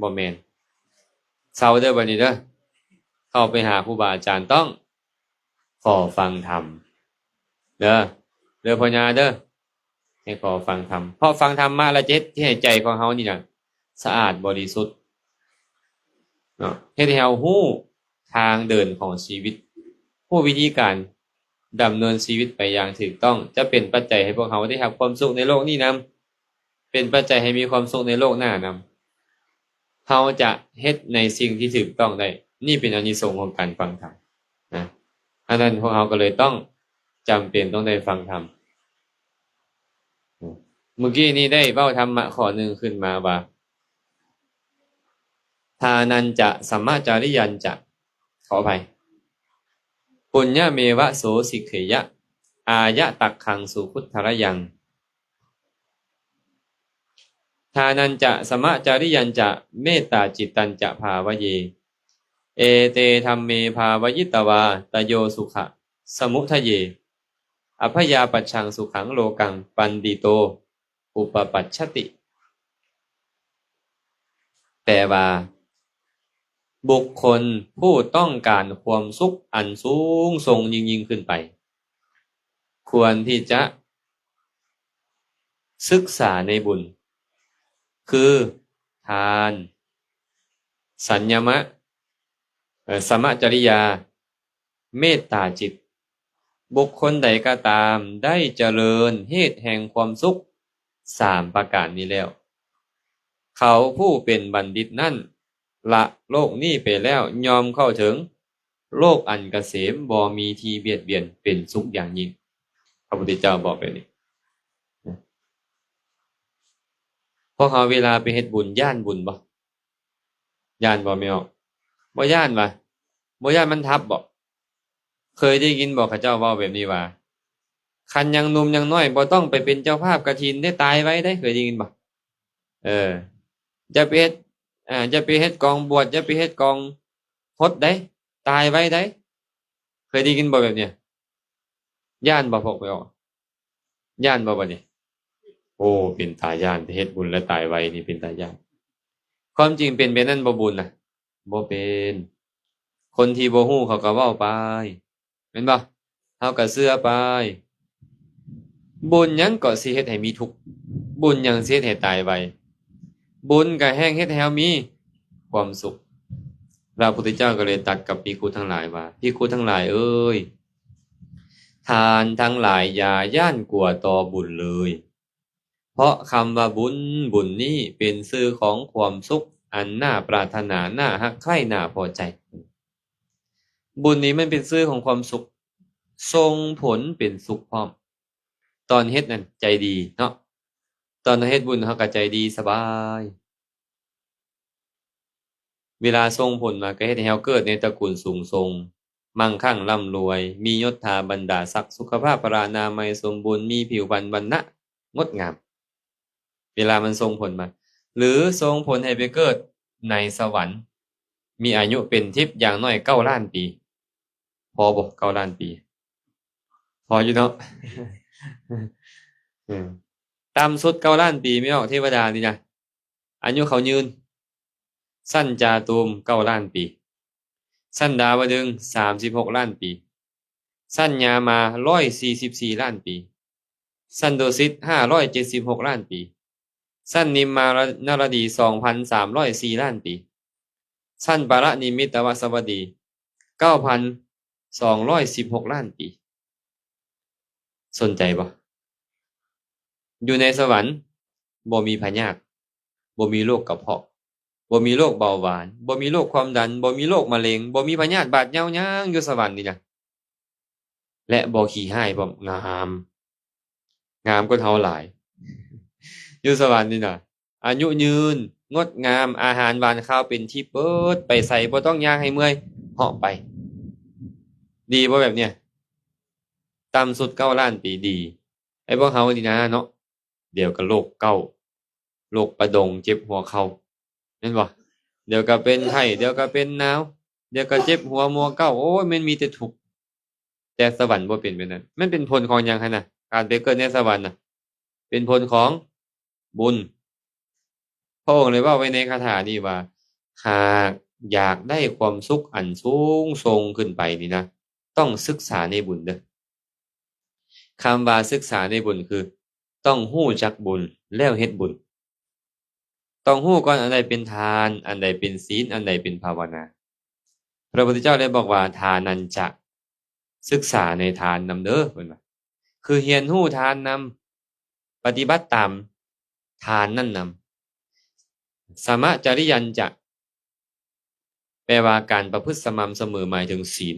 บ่แม่นเซาเด้อบัดนี้เด้อเข้าไปหาครูบาอาจารย์ต้องขอฟังธรรมเด้อพ่อญาเด้อให้ขอฟังธรรมเพราะฟังธรรมมาแล้วจะเฮ็ดให้ใจของเฮานี่น่ะสะอาดบริสุทธิ์เนาะเฮ็ดให้เฮาฮู้ทางเดินของชีวิตฮู้วิธีการดำเนินชีวิตไปอย่างถูกต้องจะเป็นปัจจัยให้พวกเฮาได้รับความสุขในโลกนี้นำเป็นปัจจัยให้มีความสุขในโลกหน้านำเฮาจะเฮ็ดในสิ่งที่ถูกต้องได้นี่เป็นอานิสงส์ของการฟังธรรมนะอันนั้นพวกเฮาก็เลยต้องจำเป็นต้องได้ฟังธรรมเมื่อกี้นี้ได้เว้าธรรมะข้อหนึ่งขึ้นมาว่าทานันจะสัมมาจาริยันจะขออภัยปุญญเมวะโสสิกเขยะอายะตักขังสุพุทธระยังทานันจะสัมมาจาริยันจะเมตตาจิตตันจะภาวะเยเอเตธัมเมภาวยิตวาตโยสุขะสมุทะเยอภยาปัชชังสุขังโลกังปันดิโตอุปปัชชติแปลว่าบุคคลผู้ต้องการความสุขอันสูงส่งยิ่งขึ้นไปควรที่จะศึกษาในบุญคือทานสัญญมะสมจริยาเมตตาจิตบุคคลใดก็ตามได้เจริญเหตุแห่งความสุข3ประการนี้แล้วเขาผู้เป็นบัณฑิตนั่นละโลกนี้ไปแล้วยอมเข้าถึงโลกอันเกษมบ่มีที่เบียดเบียนเป็นสุขอย่างยิ่งพระพุทธเจ้าบอกแบบนี้พวกเขาเวลาไปเฮ็ดบุญย่านบุญบ่ย่านบ่แม่นบ่ย่านว่ะบ่ย่านมันทับบ่เคยได้ยินบ่เขาเจ้าเว้าแบบนี้ว่าคันยังหนุ่มยังน้อยบ่ต้องไปเป็นเจ้าภาพกฐินได้ตายไว้ได้เคยได้ยินบ่จะไปเฮ็ดจะไปเฮ็ดกองบวชจะไปเฮ็ดกองพดได้ตายไว้ได้เคยได้ยินบ่แบบเนี้ยย่านบ่พกไปออกย่านบ่บัดนี้โอ้เป็นตาย่านไปเฮ็ดบุญแล้วตายไว้นี่เป็นตาย่านความจริงเป็นแบบนั้นบ่บุญน่ะบ่เป็นคนที่บ่ฮู้เขาก็เว้าไปแม่นบ่เฮาก็เชื่อไปบุญหยังก็สิเฮ็ดให้มีทุกข์บุญหยังสิเฮ็ดให้ตายไวบุญก็แฮ่งเฮ็ดให้เฮามีความสุขพระพุทธเจ้าก็เลยตรัสกับภิกขุทั้งหลายว่าภิกขุทั้งหลายเอ้ยทานทั้งหลายอย่าย่านกลัวต่อบุญเลยเพราะคำว่าบุญนี้เป็นชื่อของความสุขอันน่าปรารถนาน่าฮักใคร่น่าพอใจบุญนี้มันเป็นชื่อของความสุขทรงผลเป็นสุขพร้อมตอนเฮ็ดนั่นใจดีเนาะตอนเฮ็ดบุญเฮาก็ใจดีสบายเวลาส่งผลมาก็เฮ็ดให้เฮาเกิดในตระกูลสูงส่งมั่งคั่งร่ำรวยมียศถาบรรดาศักดิ์สุขภาพปรานามัยสมบูรณ์มีผิวพรรณวรรณะงดงามเวลามันส่งผลมาหรือส่งผลให้ไปเกิดในสวรรค์มีอายุเป็นทิพย์อย่างน้อย9ล้านปีพอบ่9ล้านปีพออยู่เนาะต่ำสุด9ล้านปีไม่ออกเทวดานี่นะอายุเขายืนสั้นจาตูม9ล้านปีสั้นดาวดึงส์36ล้านปีสั้นยามา144ล้านปีสั้นโดสิต576ล้านปีสั้นนิมมานารดี2,304ล้านปีสั้นปารนิมิตวสวัสดี9,216ล้านปีสนใจบ่อยู่ในสวรรค์บ่มีพยาธิบ่มีโรคกระเพาะบ่มีโรคเบาหวานบ่มีโรคความดันบ่มีโรคมะเร็งบ่มีพยาธิบาดเหย้าหยังอยู่สวรรค์นี่นะและบ่ขี้ร้ายบ่งาม งามกว่าเฮาหลายอยู่สวรรค์นี่น่ะอายุยืนงดงามอาหารหวานข้าวเป็นที่เปิดไปใส่บ่ต้องย่างให้เมื่อยเหาะไปดีบ่แบบเนี้ยต่ำสุด9 ล้านปีดีไอ้พวกเฮานี่นะเนาะเดี๋ยวก็โรคเก้าโรคประดงเจ็บหัวเข่าแม่นบ่เดี๋ยวก็เป็นไข้เดี๋ยวก็เป็นหนาวเดี๋ยวก็เจ็บหัวมัวเก้าโอ้ยมันมีแต่ทุกข์แต่สวรรค์บ่เป็นแบบนั้นมันเป็นผลของหยังหั่นน่ะการไปเกิดในสวรรค์น่ะเป็นผลของบุญ พระองค์เลยว่าไว้ในคาถานี้ว่าหากอยากได้ความสุขอันสูงส่งขึ้นไปนี่นะต้องศึกษาในบุญเด้อคำว่าศึกษาในบุญคือต้องฮู้จักบุญแล้วเฮ็ดบุญต้องฮู้ก่อนอันใดเป็นทานอันใดเป็นศีลอันใดเป็นภาวนาพระพุทธเจ้าได้บอกว่าทานันจะศึกษาในทานนำเด้อเพิ่นว่าคือเรียนรู้ทานนำปฏิบัติตามทานนั่นนำสมจริยันจะ แปลว่าการประพฤติสม่ำเสมอหมายถึงศีล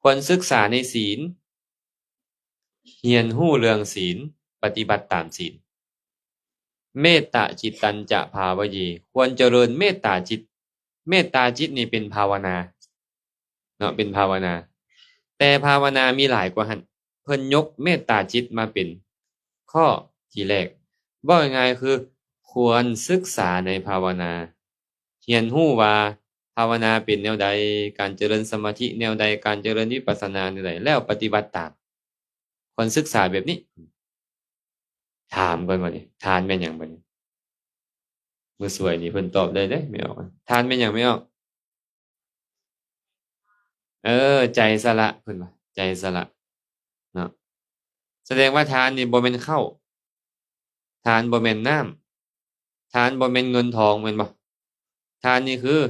ควรศึกษาในศีลเรียนรู้เรื่องศีลปฏิบัติตามศีลเมตตาจิตตัญจะภาวเยควรเจริญเมตตาจิตเมตตาจิตนี่เป็นภาวนาเนาะเป็นภาวนาแต่ภาวนามีหลายกว่าหันเพิ่นยกเมตตาจิตมาเป็นข้อที่แรกว่าง่ายๆคือควรศึกษาในภาวนาเรียนรู้ว่าภาวนาเป็นแนวใดการเจริญสมาธิแนวใดการเจริญวิปัสสนาแนวใดแล้วปฏิบัติตามควรศึกษาแบบนี้ถามก่อนว่านี่ทานแม่นหยังบัดนี้มื้อสวยนี่เพิ่นตอบได้เด้ไม่ออกทานแม่นหยังไม่ออกใจสละเพิ่นว่าใจสละเนาะแสดงว่าทานนี่บ่แม่นข้าวทานบ่แม่นน้ำทานบ่แม่นเงินทองแม่นบ่ทานนี่คือ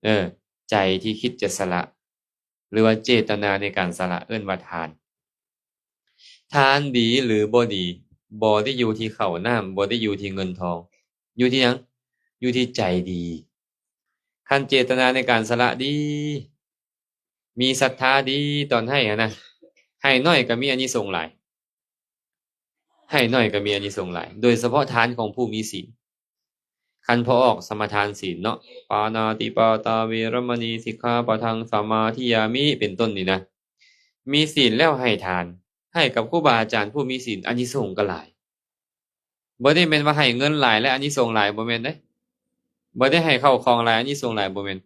เออใจที่คิดจะสละหรือว่าเจตนาในการสละเอิ้นว่าทานทานดีหรือบ่ดีบ่ได้อยู่ที่ข้าวน้ำบ่ได้อยู่ที่เงินทองอยู่ที่หยังอยู่ที่ใจดีคันเจตนาในการสละดีมีศรัทธาดีตอนให้อะนะให้น้อยก็มีอานิสงส์หลายให้น้อยก็มีอานิสงส์หลายโดยเฉพาะทานของผู้มีศีลคันพอออกสมทานศีลเนาะปานาติปาตาเวรมณีสิกขาปะทังสมาธิยามิเป็นต้นนี่นะมีศีลแล้วให้ทานให้กับครูบาอาจารย์ผู้มีศีลอานิสงส์ก็หลายบ่ได้แม่นว่าให้เงินหลายและอานิสงส์หลายบ่แม่นเด้บ่ได้ให้เข้าของหลายอานิสงส์หลายบ่แม่น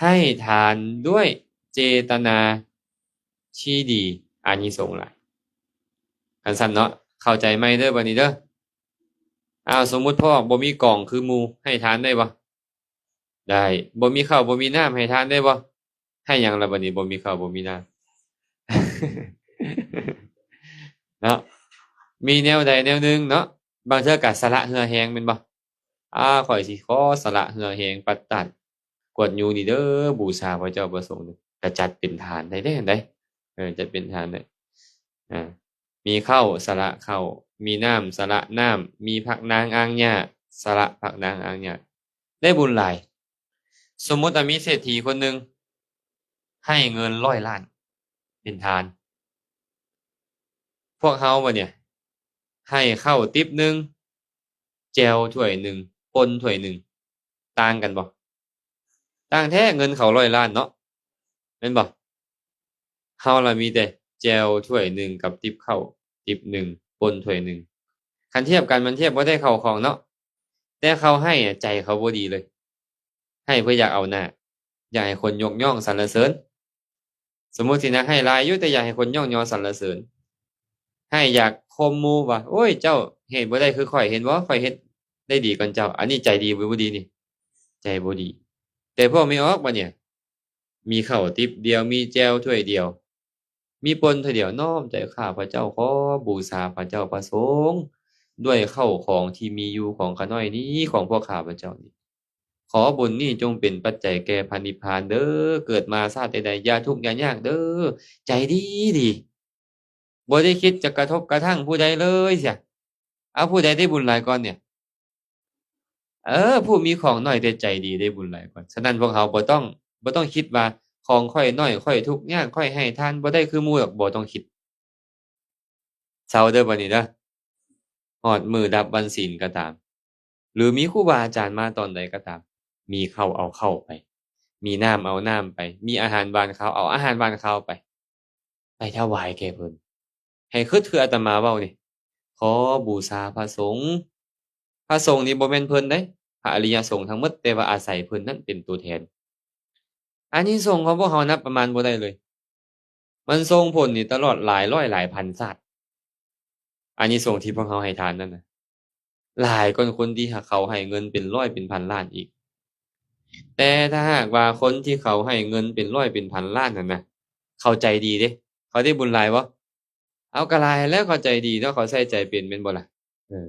ให้ทานด้วยเจตนาที่ดีอานิสงส์หลายคันซั่นเนาะเข้าใจไหมเด้อบัดนี้เด้ออ้าวสมมุติพ่อบ่มีกล่องคือหมู่ให้ทานได้บ่ได้บ่มีข้าวบ่มีน้ำให้ทานได้บ่ให้หยังล่ะบัดนี้บ่มีข้าวบ่มีน้ำ เนาะมีแนวใดแนวหนึ่งเนาะบางเทื่อก็สละเหือแหงแม่นบ่ข้อยสิขอสละเหือแหงปัดตัดกวดอยู่นี่เด้อบูชาพระเจ้าประสงค์ก็จัดเป็นทานได้เด้จั่งใดจัดเป็นทานได้อามีข้าวสละข้าวมีน้ำสละน้ำมีผักนางอ่างหญ้าสละผักนางอ่างหญ้าได้บุญหลายสมมุติว่ามีเศรษฐีคนหนึ่งให้เงิน100 ล้านเป็นทานพวกเฮาบัดเนี่ยให้ข้าวติ๊บหนึ่งแจ่วถ้วยหนึ่งป่นถ้วยหนึ่งต่างกันบ่ต่างแท้เงินเขา100 ล้านเนาะแม่นบ่เฮาล่ะมีแต่แจ่วถ้วยหนึ่งกับติ๊บข้าวติ๊บหนึ่งป่นถ้วยหนึ่งคันเทียบกันมันเทียบบ่ได้เข้าของเนาะแต่เขาให้อะใจเขาบ่ดีเลยให้เพื่ออยากเอาหน้าอยากให้คนยกย่องสรรเสริญสมมุติสินะให้หลายอยู่แต่อยากให้คนย่องยอสรรเสริญให้อยากข่มหมู่ว่าโอ้ยเจ้าเฮ็ดบ่ได้คือข้อยเห็นบ่ข้อยเฮ็ดได้ดีกว่าเจ้าอันนี้ใจดีหรือบ่ดีนี่ใจบ่ดีแต่พวกไม่ออกบัดเนี่ยมีข้าวติ๊บเดียวมีแจ่วถ้วยเดียวมีป่นถ้วยเดียวน้อมใจข้าพเจ้าขอบูชาพระเจ้าประสงค์ด้วยข้าวของที่มีอยู่ของข้าน้อยนี้ของพวกข้าพเจ้านี้ขอบุญนี้จงเป็นปัจจัยแก่พระนิพพานเด้อเกิดมาชาติใดๆอย่าทุกข์อย่ายากเด้อใจดีดีบ่ได้คิดจะกระทบกระทั่งผู้ใดเลยเสียเอาผู้ใดได้บุญหลายก่อนเนี่ยผู้มีของน้อยแต่ใจดีได้บุญหลายก่อนฉะนั้นพวกเราบ่ต้องคิดว่าของข้อยน้อยข้อยทุกข์ยากข้อยให้ทานบ่ได้คือหมู่ดอกบ่ต้องคิด เศร้าเด้อบัดนี้เด้อฮอดมื้อดับวันศีลก็ตามหรือมีครูบาอาจารย์มาตอนใดก็ตามมีข้าวเอาข้าวไปมีน้ำเอาน้ำไปมีอาหารบ้านเขาเอาอาหารบ้านเขาไปถวายแก่เพิ่นให้คิดคืออาตมาเว้านี่ขอบูชาพระสงฆ์พระสงฆ์นี่บ่แม่นเพิ่นเด้พระอริยสงฆ์ทั้งหมดแต่ว่าอาศัยเพิ่นนั้นเป็นตัวแทนอานิสงส์ของพวกเรานับประมาณบ่ได้เลยมันส่งผลนี่ตลอดหลายร้อยหลายพันชาติอานิสงส์ที่พวกเราให้ทานนั่นน่ะหลายกว่าคนที่เขาให้เงินเป็นร้อยเป็นพันล้านอีกแต่ถ้าหากว่าคนที่เขาให้เงินเป็นร้อยเป็นพันล้านนั่นน่ะเขาใจดีเด้เขาได้บุญหลายบ่เอาก็หลายแล้วเขาใจดีแล้วเขาใส่ใจเป็นแม่นบ่ล่ะเออ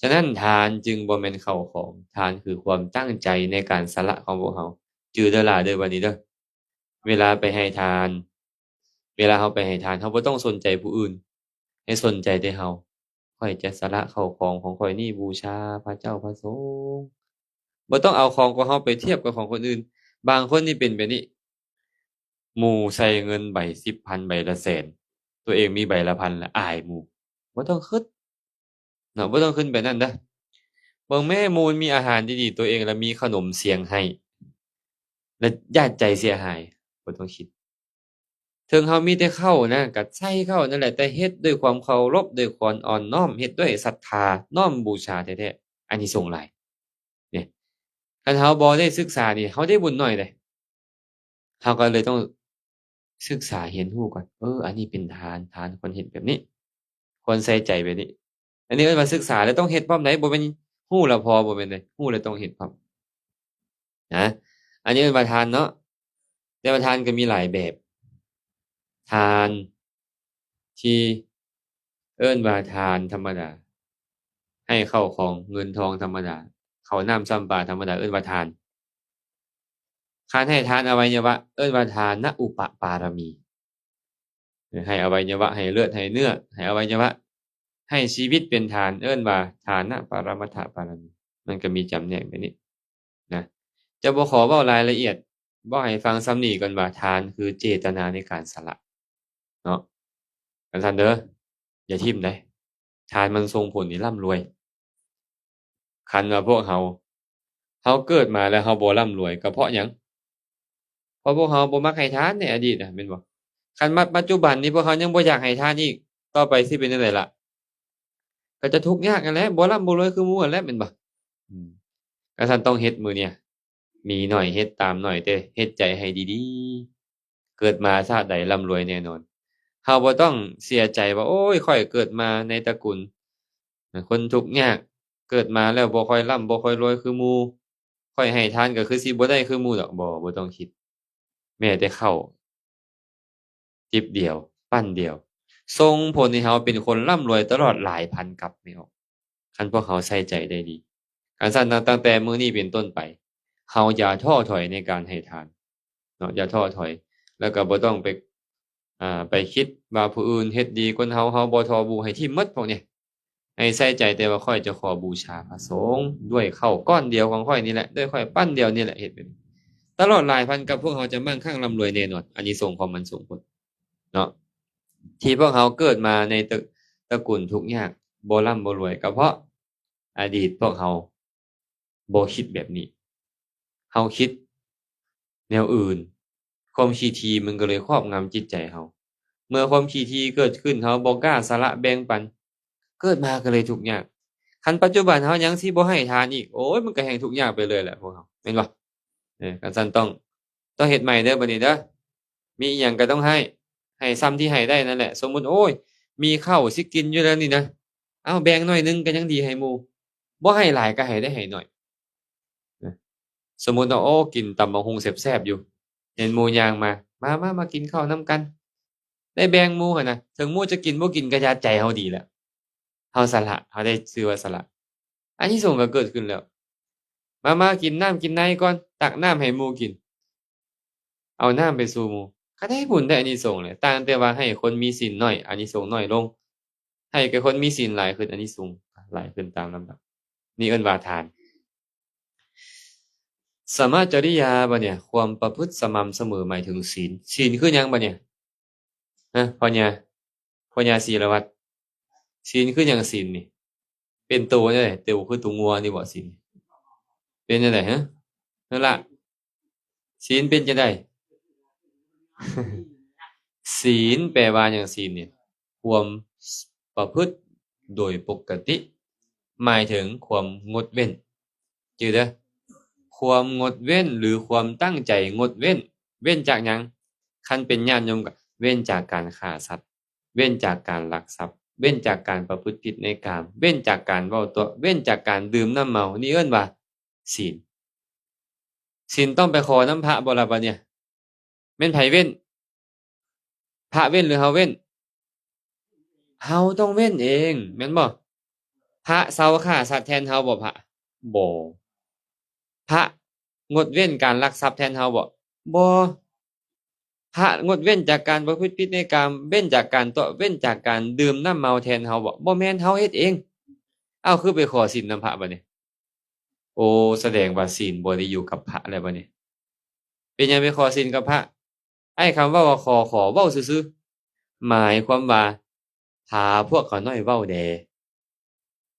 ฉะนั้นทานจึงบ่แม่นเข้าของทานคือความตั้งใจในการสละของพวกเราจื้อเด้อล่ะเด้อบัดนี้เด้อเวลาไปให้ทานเวลาเราไปให้ทานเราบ่ต้องสนใจผู้อื่นให้สนใจแต่เราข้อยจะสละข้าวของของข้อยนี้บูชาพระเจ้าพระสงฆ์บ่ต้องเอาของของเราไปเทียบกับของคนอื่นบางคนนี่เป็นแบบนี้หมู่ใส่เงินใบ10,000ใบละแสนตัวเองมีใบละพันแล้วอายหมู่บ่ต้องคิดเนาะบ่ต้องคิดแบบนั้นเด้อเบิ่งแหม้หมู่มีอาหารดีๆตัวเองแล้วมีขนมเสียงให้แล้วญาติใจเสียหายบ่ต้องคิด ถึงเฮามีแต่เข้านะก็ใส่เข้านั่นแหละแต่เฮ็ดด้วยความเคารพด้วยความอ่อนน้อมเฮ็ดด้วยศรัทธาน้อมบูชาแท้ๆอานิสงส์หลายเนี่ยคันเฮาบ่ได้ศึกษานี่เฮาได้บุญน้อยเดะเฮาก็เลยต้องศึกษาเรียนรู้ก่อนอันนี้เป็นทานทานควรเฮ็ดแบบนี้ควรใส่ใจแบบนี้อันนี้เอิ้นว่าศึกษาแล้วต้องเฮ็ดพร้อมใดบ่แม่นรู้แล้วพอบ่แม่นเดะรู้แล้วต้องเฮ็ดพร้อมนะอันนี้เอิ้นว่าทานเนาะแต่ว่าทานก็มีหลายแบบทานที่เอิ้นว่าทานธรรมดาให้ข้าวของเงินทองธรรมดาข้าวน้ำซ้ำปลาธรรมดาเอิ้นว่าทานการให้ทานอวัยวะเอิ้นว่าทานอุปปารมีให้อวัยวะให้เลือดให้เนื้อให้อวัยวะให้ชีวิตเป็นทานเอิ้นว่าทานะปรมัตถปารมีมันก็มีจำแนกแบบนี้นะจะบ่ขอเว้ารายละเอียดบ่ให้ฟังส่ำนี้ก่อนว่าทานคือเจตนาในการสละเนาะว่าซั่นเด้ออย่าทิ่มเดะทานมันส่งผลให้ร่ำรวยคันว่าพวกเราเกิดมาแล้วเราบ่ร่ำรวยก็เพราะหยังเพราะพวกเราบ่มักให้ทานในอดีตน่ะแม่นบ่คันมาปัจจุบันนี้พวกเขายังบ่อยากให้ทานอีกต่อไปสิเป็นจั่งใดล่ะก็จะทุกข์ยากนั่นแหละบ่ร่ำบ่รวยคือหมู่นั่นแหละแม่นบ่อืมก็ซั่นต้องเฮ็ดมื้อเนี้ยมีน้อยเฮ็ดตามน้อยแต่เฮ็ดใจให้ดีๆเกิดมาชาติใดร่ำรวยแน่นอนเราบ่ต้องเสียใจว่าโอ๊ยข้อยเกิดมาในตระกูลคนทุกข์ยากเกิดมาแล้วบ่ค่อยร่ำบ่ค่อยรวยคือหมู่ข้อยให้ทานก็คือสิบ่ได้คือหมู่ดอกบ่ต้องคิดแม้แต่ข้าวจิบเดียวปั้นเดียวส่งผลให้เราเป็นคนร่ำรวยตลอดหลายพันกับแม่นบ่คันพวกเขาใส่ใจได้ดีคันซั้นตั้งแต่มื้อนี้เป็นต้นไปเราอย่าท้อถอยในการให้ทานเนาะอย่าท้อถอยแล้วก็บ่ต้องไปคิดว่าผู้อื่นเฮ็ดดีกว่าเราบ่ท้อบูให้ทิ่มหมดพวกนี้ให้ใส่ใจแต่ว่าข้อยจะขอบูชาพระสงฆ์ด้วยข้าวก้อนเดียวของข้อยนี่แหละด้วยข้อยปั้นเดียวนี่แหละเฮ็ดแบบนี้ตลอดหลายพันกับพวกเราจะมั่งคั่งร่ำรวยแน่นอนอานิสงส์ของมันสูงผลเนาะที่พวกเราเกิดมาในตระกูลทุกข์ยากบ่ร่ำบ่รวยก็เพราะอดีตพวกเราบ่คิดแบบนี้เราคิดแนวอื่นความขี้ถี่มันก็เลยครอบงำจิตใจเราเมื่อความขี้ถี่เกิดขึ้นเราบ่กล้าสละแบ่งปันเกิดมาก็เลยทุกข์ยากคันปัจจุบันเรายังสิบ่ให้ทานอีกโอ๊ยมันก็แฮ่งทุกข์ยากไปเลยแหละพวกเราแม่นบ่คันซั้นต้องเฮ็ดใหม่เด้อบัดนี้เด้อมีอิหยังก็ต้องให้ซ้ำที่ให้ได้นั่นแหละสมมุติโอ๊ยมีข้าวสิกินอยู่แล้วนี่นะอ้าวแบ่งหน่อยหนึ่งก็ยังดีให้หมู่บ่ให้หลายก็ให้ได้ให้น้อยนะสมมุติว่าโอ้กินตำบักหุ่งแซ่บๆอยู่เห็นหมู่ย่างมากินข้าวนำกันได้แบ่งหมู่หั้นน่ะถึงหมู่จะกินบ่กินก็ยาใจเราดีแล้วเราสละเราได้ชื่อว่าสละอานิสงส์ก็เกิดขึ้นแล้วมากินน้ำกินในก่อนตักน้ำให้หมู่กินเอาน้ำไปสู่หมู่ก็ได้บุญได้อานิสงส์แหละต่างแต่ว่าให้คนมีศีลน้อยอานิสงส์น้อยลงให้แก่คนมีศีลหลายขึ้นอานิสงส์หลายขึ้นตามลำดับนี่เอิ้นว่าทานสัมมาจริยาบัดเนี่ยความประพฤติสม่ำเสมอหมายถึงศีลคือหยังบัดเนี่ยพ่อญาศีลวัตร ศีลคือหยังศีลนี่เป็นตัวจังได๋ตัวคือตัวงัวนี่บ่ศีลเป็นจังได๋ฮะนั่นล่ะศีลเป็นจังได๋ ศีลแปลว่าหยังศีลเนี่ยความประพฤติโดยปกติหมายถึงความงดเว้นจือเด้อความงดเว้นหรือความตั้งใจงดเว้นเว้นจากหยังคันเป็นญาติโยมก็เว้นจากการฆ่าสัตว์เว้นจากการลักทรัพย์เว้นจากการประพฤติผิดในกามเว้นจากการเว้าตัวเว้นจากการดื่มน้ำเมานี่เอิ้นว่าศีลศีลต้องไปขอน้ำพระบ่ล่ะบัดเนี่ยแม่นไผเว้นพระเว้นหรือเฮาเว้นเฮาต้องเว้นเองแม่นบ่พระเซาฆ่าสัตว์แทนเฮาบ่พระบ่พระงดเว้นการลักทรัพย์แทนเฮาบ่บ่พระงดเว้นจากการประพฤติผิดในกามเว้นจากการตัวเว้นจากการดื่มน้ำเมาแทนเฮาบ่แม่นเฮาเฮ็ดเองอ้าวคือไปขอศีลนำพระบัดนี้โอ้แสดงว่าศีลบ่ได้อยู่กับพระแล้วบัดนี้เป็นหยังไปขอศีลกับพระไอ้คำว่าขอเว้าซื่อๆหมายความว่าพาพวกเขาน้อยเว้าแด่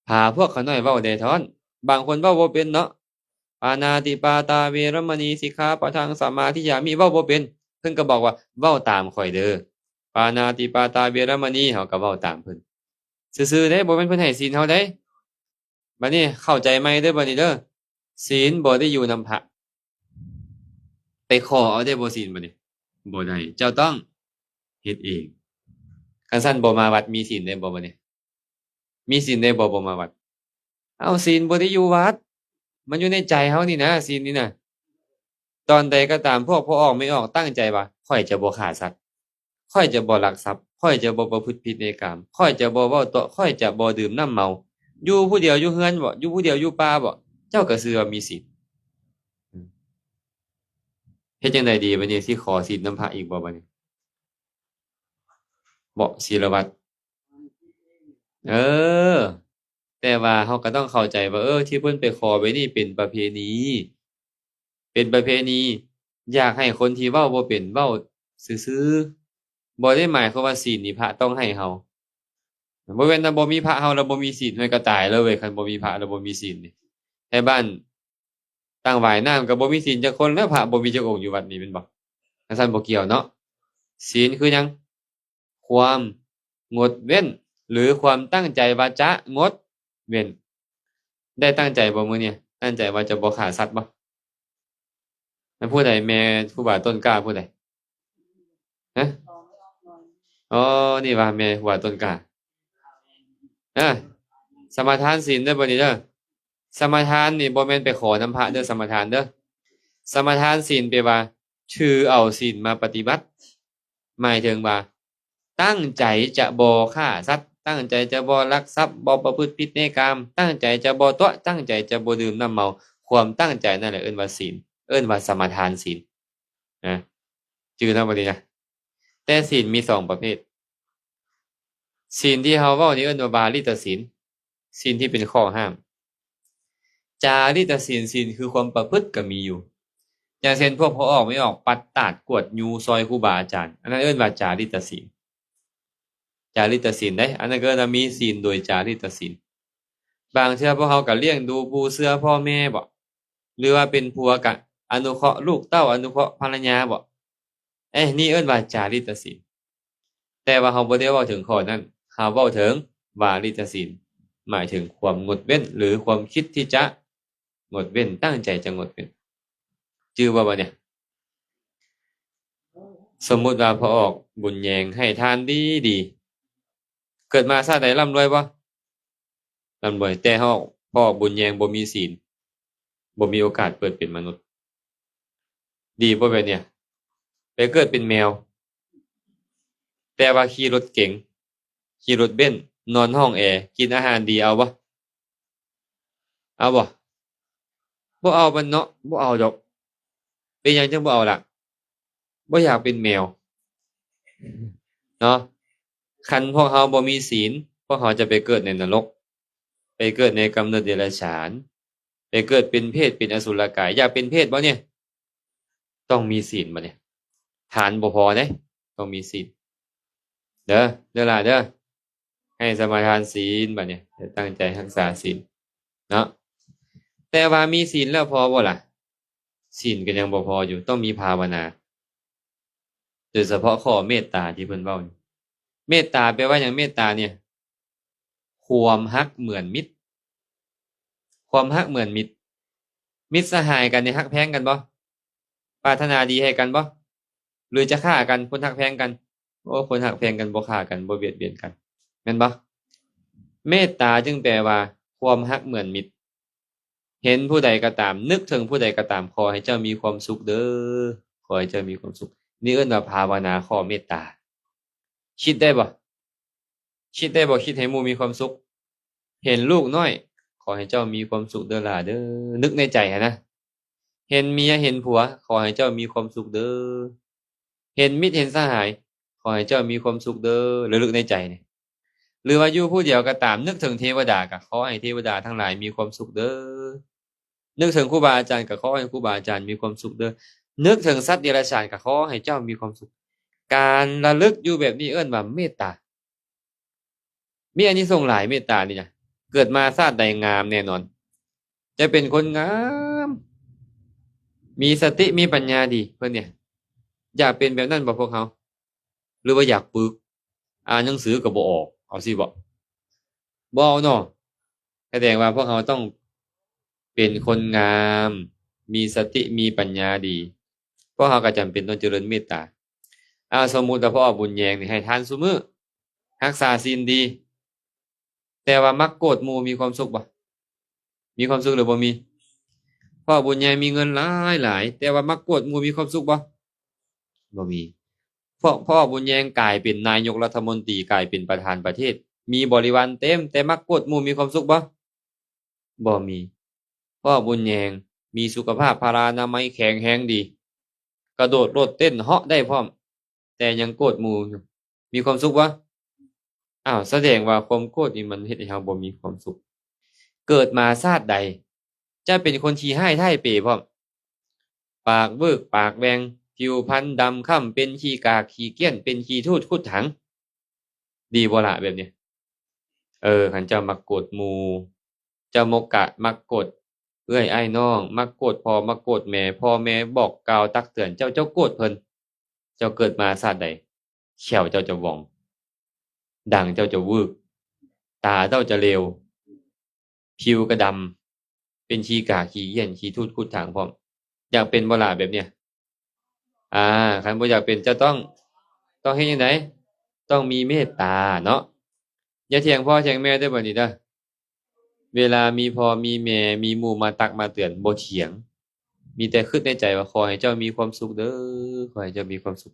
พาพวกเขาน้อยเว้าแด่ท้อนบางคนเว้าบ่เป็นเนาะปานาติปาตาเวรมณีสิกขาปะทังสมาธิยามิเว้าบ่เป็นเพิ่นก็บอกว่าเว้าตามข้อยเด้อปานาติปาตาเวรมณีเฮาก็เว้าตามเพิ่นซื่อๆเด้บ่แม่นเพิ่นให้ศีลเฮาเด้บัดนี้เข้าใจไหมเด้อบัดนี้เด้อศีลบ่ได้อยู่นำพระไปขอเอาได้บ่ศีลบัดนี้บ่ได้เจ้าต้องเฮ็ดเองคันซั่นบ่มาวัดมีศีลได้บ่บัดนี้มีศีลได้บ่มาวัดอ้าวศีลบ่ได้อยู่วัดมันอยู่ในใจเฮานี่นะศีลนี่น่ะตอนใดก็ตามพวกพอออกไม่ออกตั้งใจว่าข้อยจะบ่ฆ่าสัตว์ข้อยจะบ่ลักทรัพย์ข้อยจะบ่ประพฤติผิดในกามข้อยจะบ่เว้าตัวข้อยจะบ่ดื่มน้ำเมาอยู่ผู้เดียวอยู่เรือนบ่อยู่ผู้เดียวอยู่ป่าบ่เจ้าก็ชื่อว่ามีศีลเฮ็ดจังไดดีบัดนี้สิขอศีลนำพระอีกบ่บัดนี้บ่ศีลวัตรเออแต่ว่าเฮาก็ต้องเข้าใจว่าที่เพิ่นไปขอไว้นี่เป็นประเพณีเป็นประเพณีอยากให้คนที่เว้าบ่เป็นเว้าซื่อๆบ่ได้หมายความว่าศีลนี่พระต้องให้เฮาบ่แม่นว่าบ่มีพระเฮาแล้วบ่มีศีลมันก็ตายแล้วเว้ยคันบ่มีพระแล้วบ่มีศีลนี่แถวบ้านตั้งหว้ายน้ำก็บ่มีศีลจักคนแล้วพระบ่มีจักองค์อยู่วัดนี้แม่นบ่จังซั่นบ่เกี่ยวเนาะศีลคือหยังความงดเว้นหรือความตั้งใจว่าจะงดเว้นได้ตั้งใจบ่มื้อนี้ตั้งใจว่าจะบ่ฆ่าสัตว์บ่แม่นผู้ใดแม่ครูบาต้นกล้าผู้ใดฮะอ๋อนี่ว่าแม่ครูบาต้นกล้าอาสมาทานศีลเด้อบัดนี้เด้อสมาทานนี่บ่แม่นไปขอนำพระเด้อสมาทานเด้อสมาทานศีลแปลว่าถือเอาศีลมาปฏิบัติหมายถึงว่าตั้งใจจะบ่ฆ่าสัตว์ตั้งใจจะบ่ลักทรัพย์บ่ประพฤติผิดในกามตั้งใจจะบ่ตั่วตั้งใจจะบ่ดื่มน้ำเมาความตั้งใจนั่นแหละเอิ้นว่าศีลเอิ้นว่าสมาทานศีลนะจื้อเนาะบัดนี้นะแต่ศีลมี2ประเภทศีลที่เฮาเว้านี่เอิ้นว่าบาลีตศีลศีลที่เป็นข้อห้ามจาริตศีลศีลคือความประพฤติก็มีอยู่อย่างเช่นพวกพอออกไม่ออกปัดตาดกวดยูซอยครูบาอาจารย์อันนั้นเอิ้นว่าจาริตศีลจาริตศีลเด้อันนั้นก็เอิ้นว่ามีศีลโดยจาริตศีลบางเทื่อพวกเฮาก็เลี้ยงดูปูเสือพ่อแม่บ่หรือว่าเป็นผัวก็อนุเคราะห์ลูกเต้าอนุเคราะห์ภรรยาบ่นี่เอิ้นว่าจาริตศีลแต่ว่าเฮาบ่ได้เว้าถึงข้อนั้นเฮาเว้าถึงวาริตศีลหมายถึงความงดเว้นหรือความคิดที่จะงดเว้นตั้งใจจะงดเว้นจื้อบ่บัดเนี่ยสมมุติว่าพอออกบุญแยงให้ทานดีๆเกิดมาชาติใดร่ำรวยบ่ร่ำรวยแต่เฮาพอออกบุญแยงบ่มีศีลบ่มีโอกาสเกิดเป็นมนุษย์ดีบ่แบบเนี่ยไปเกิดเป็นแมวแต่ว่าขี่รถเก๋งขี่รถเบนซ์นอนห้องแอร์กินอาหารดีเอาบ่เอาบ่บ่เอามันเนาะบ่เอาดอกเป็นหยังจังบ่เอาล่ะบ่อยากเป็นแมวเนาะคันพวกเฮาบ่มีศีลพวกเฮาจะไปเกิดในนรกไปเกิดในกำเนิดเดรัจฉานไปเกิดเป็นเพศเป็นอสุรกายอยากเป็นเพศบ่เนี่ยต้องมีศีลบัดเนี่ยทานบ่พอเด้ต้องมีศีลเด้อล่ะเด้อ ให้สมาทานศีลบัดเนี่ยตั้งใจรักษาศีลเนาะแต่ว่ามีศีลแล้วพอบ่ล่ะศีลก็ยังบ่พออยู่ต้องมีภาวนาโดยเฉพาะข้อเมตตาที่เพิ่นเว้านี่เมตตาแปลว่าหยังเมตตาเนี่ยความรักเหมือนมิตรความรักเหมือนมิตรมิตรสหายกันนี่รักแพงกันบ่ปรารถนาดีให้กันบ่หรือจะฆ่ากันคนรักแพงกันโอ้คนรักแพงกันบ่ฆ่ากันบ่เบียดเบียนกันแม่นบ่เมตตาจึงแปลว่าความรักเหมือนมิตรเห็นผู้ใดก็ตามนึกถึงผู้ใดก็ตามขอให้เจ้ามีความสุขเด้อขอให้เจ้ามีความสุขนี่เอิ้นว่าภาวนาข้อเมตตาคิดได้บ่คิดได้บ่คิดให้หมู่มีความสุขเห็นลูกน้อยขอให้เจ้ามีความสุขเด้อล่ะเด้อนึกในใจนะเห็นเมียเห็นผัวขอให้เจ้ามีความสุขเด้อเห็นมิตรเห็นสหายขอให้เจ้ามีความสุขเด้อระลึกในใจนี่หรือว่าอยู่ผู้เดียวก็ตามนึกถึงเทวดาก็ขอให้เทวดาทั้งหลายมีความสุขเด้อนึกถึงครูบาอาจารย์ก็ขอให้ครูบาอาจารย์มีความสุขเด้อนึกถึงสัตว์เดรัจฉานก็ขอให้เจ้ามีความสุขการระลึกอยู่แบบนี้เอิ้นว่าเมตตามีอานิสงส์หลายเมตตานี่นะเกิดมาชาติใดงามแน่นอนจะเป็นคนงามมีสติมีปัญญาดีเพิ่นเนี่ยอยากเป็นแบบนั้นบ่พวกเขาหรือว่าอยากปึกอ่านหนังสือก็บ่ออกเอาสิบ่เอาเนาะแสดงว่าพวกเขาต้องเป็นคนงามมีสติมีปัญญาดีพวกเขาก็จำเป็นต้องเจริญเมตตาสมมุติว่าพ่อบุญแยงนี่ให้ทานซุมื้อรักษาศีลดีแต่ว่ามักโกรธหมู่มีความสุขบ่มีความสุขหรือบ่มีพ่อบุญแยงมีเงินหลายแต่ว่ามักโกรธหมู่มีความสุขบ่มีพ่อบุญแยงกลายเป็นนายกรัฐมนตรีกลายเป็นประธานประเทศมีบริวารเต็มแต่มักโกรธหมู่มีความสุขบ่มีพ่อบุญแยงมีสุขภาพพลานามัยแข็งแรงดีกระโดดโลดเต้นเหาะได้พร้อมแต่ยังโกรธหมู่อยู่มีความสุขแสดงว่าความโกรธนี่มันเฮ็ดให้เราบ่มีความสุขเกิดมาชาติใดจะเป็นคนขี้ร้ายท้ายเป๋พร้อมปากเบิกปากแหว่งผิวพรรณดำค่ำเป็นขี้กากขี้เกี้ยนเป็นขี้ทูดคุดถังดีบ่ล่ะแบบนี้คันเจ้ามักโกรธหมู่เจ้ามักโกรธเอื้อยอ้ายน้องมักโกรธพ่อมักโกรธแม่พ่อแม่บอกกล่าวตักเตือนเจ้าโกรธเพิ่นเจ้าเกิดมาชาติใดแขวเจ้าจะว่องดังเจ้าจะวึกตาเจ้าจะเลวผิวก็ดำเป็นขี้กากขี้เหี้ยนขี้ทูดคุดถางพร้อมอยากเป็นบ่ล่ะแบบเนี้ยคันบ่อยากเป็นเจ้าต้องเฮ็ดจังไดต้องมีเมตตาเนาะอย่าเถียงพ่อเถียงแม่เด้อบัดนี้เด้อเวลามีพ่อมีแม่มีหมู่มาตักมาเตือนบ่เถียงมีแต่คิดในใจว่าขอให้เจ้ามีความสุขเด้อขอให้เจ้ามีความสุข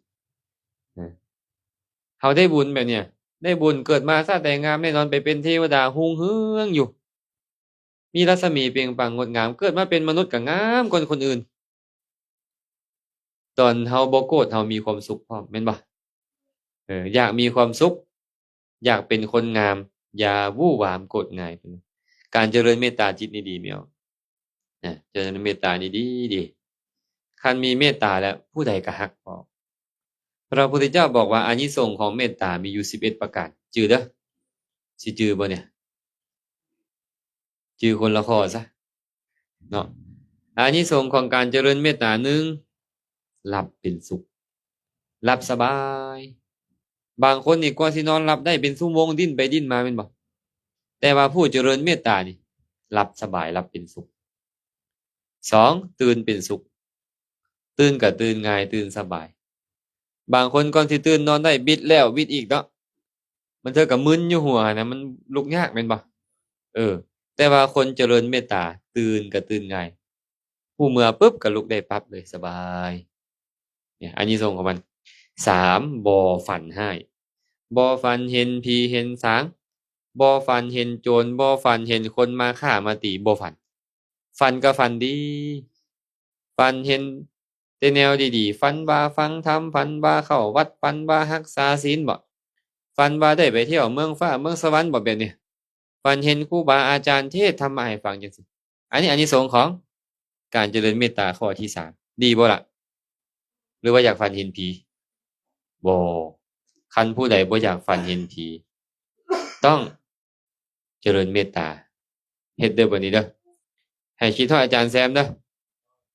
เฮาได้บุญแบบเนี้ยได้บุญเกิดมาชาติใดงามแน่นอนไปเป็นเทวดารุ่งเรืองอยู่มีรัศมีเปล่งปลั่งงดงามเกิดมาเป็นมนุษย์ก็งามกว่าคนอื่นตอนเฮาบ่โกรธเฮามีความสุขพร้อมแม่นบ่อยากมีความสุขอยากเป็นคนงามอย่าวู่วามโกรธง่ายการเจริญเมตตาจิตนี่ดีแม่วเจริญเมตตานี่ดีคันมีเมตตาแล้วผู้ใดก็ฮักพอพระพุทธเจ้าบอกว่าอานิสงส์ของเมตตามีอยู่11ประการจื้อเด้อสิจื้อบ่เนี่ยจื้อคนละข้อซะเนาะอานิสงส์ของการเจริญเมตตา1หลับเป็นสุขหลับสบายบางคนนี่กว่าสินอนหลับได้เป็นชั่วโมงดิ้นไปดิ้นมาแม่นบ่แต่ว่าผู้เจริญเมตตานี่หลับสบายหลับเป็นสุข2ตื่นเป็นสุขตื่นก็ตื่นง่ายตื่นสบายบางคนก่อนสิตื่นนอนได้บิดแล้วบิดอีกเนาะมันเท่ากับมึนอยู่หัวนะมันลุกยากแม่นบ่แต่ว่าคนเจริญเมตตาตื่นก็ตื่นง่ายผู้เมื่อปุ๊บก็ลุกได้ปั๊บเลยสบายเนี่ยอานิสงส์ของมัน3บ่ฝันร้ายบ่ฝันเห็นผีเห็นสางบ่ฝันเห็นโจรบ่ฝันเห็นคนมาฆ่ามาตีบ่ฝันฝันก็ฝันดีฝันเห็นแต่แนวดีๆฝันว่าฟังธรรมฝันว่าเข้าวัดฝันว่ารักษาศีลบ่ฝันว่าได้ไปเที่ยวเมืองฟ้าเมืองสวรรค์บ่แบบนี้ฝันเห็นครูบาอาจารย์เทศน์ธรรมะให้ฟังจังซี่อันนี้อานิสงส์ของการเจริญเมตตาข้อที่3ดีบ่ล่ะหรือว่าอยากฝันเห็นผีบ่คันผู้ใดบ่อยากฝันเห็นผี ต้องเจริญเมตตาเฮ็ดเด้อบัดนี้เด้อให้คิดฮอดอาจารย์แซมเด้อ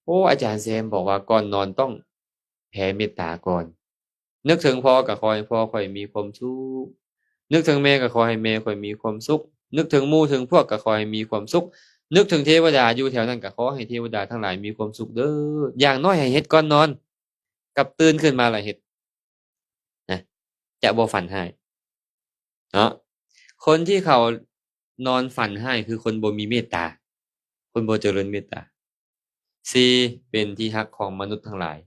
โอ้อาจารย์แซมบอกว่าก่อนนอนต้องแผ่เมตตาก่อนนึกถึงพ่อก็ขอให้พ่อค่อยมีความสุขนึกถึงแม่ก็ขอให้แม่ค่อยมีความสุขนึกถึงหมู่ถึงพวกก็ขอให้มีความสุขนึกถึงเทวดาอยู่แถวนั้นก็ขอให้เทวดาทั้งหลายมีความสุขเด้ออย่างน้อยให้เฮ็ดก่อนนอนกับตื่นขึ้นมาแล้วเฮ็ดนะจะบ่ฝันร้ายเนาะคนที่เขานอนฝันร้ายคือคนบ่มีเมตตาคนบ่เจริญเมตตาสี่เป็นที่รักของมนุษย์ทั้งหลาย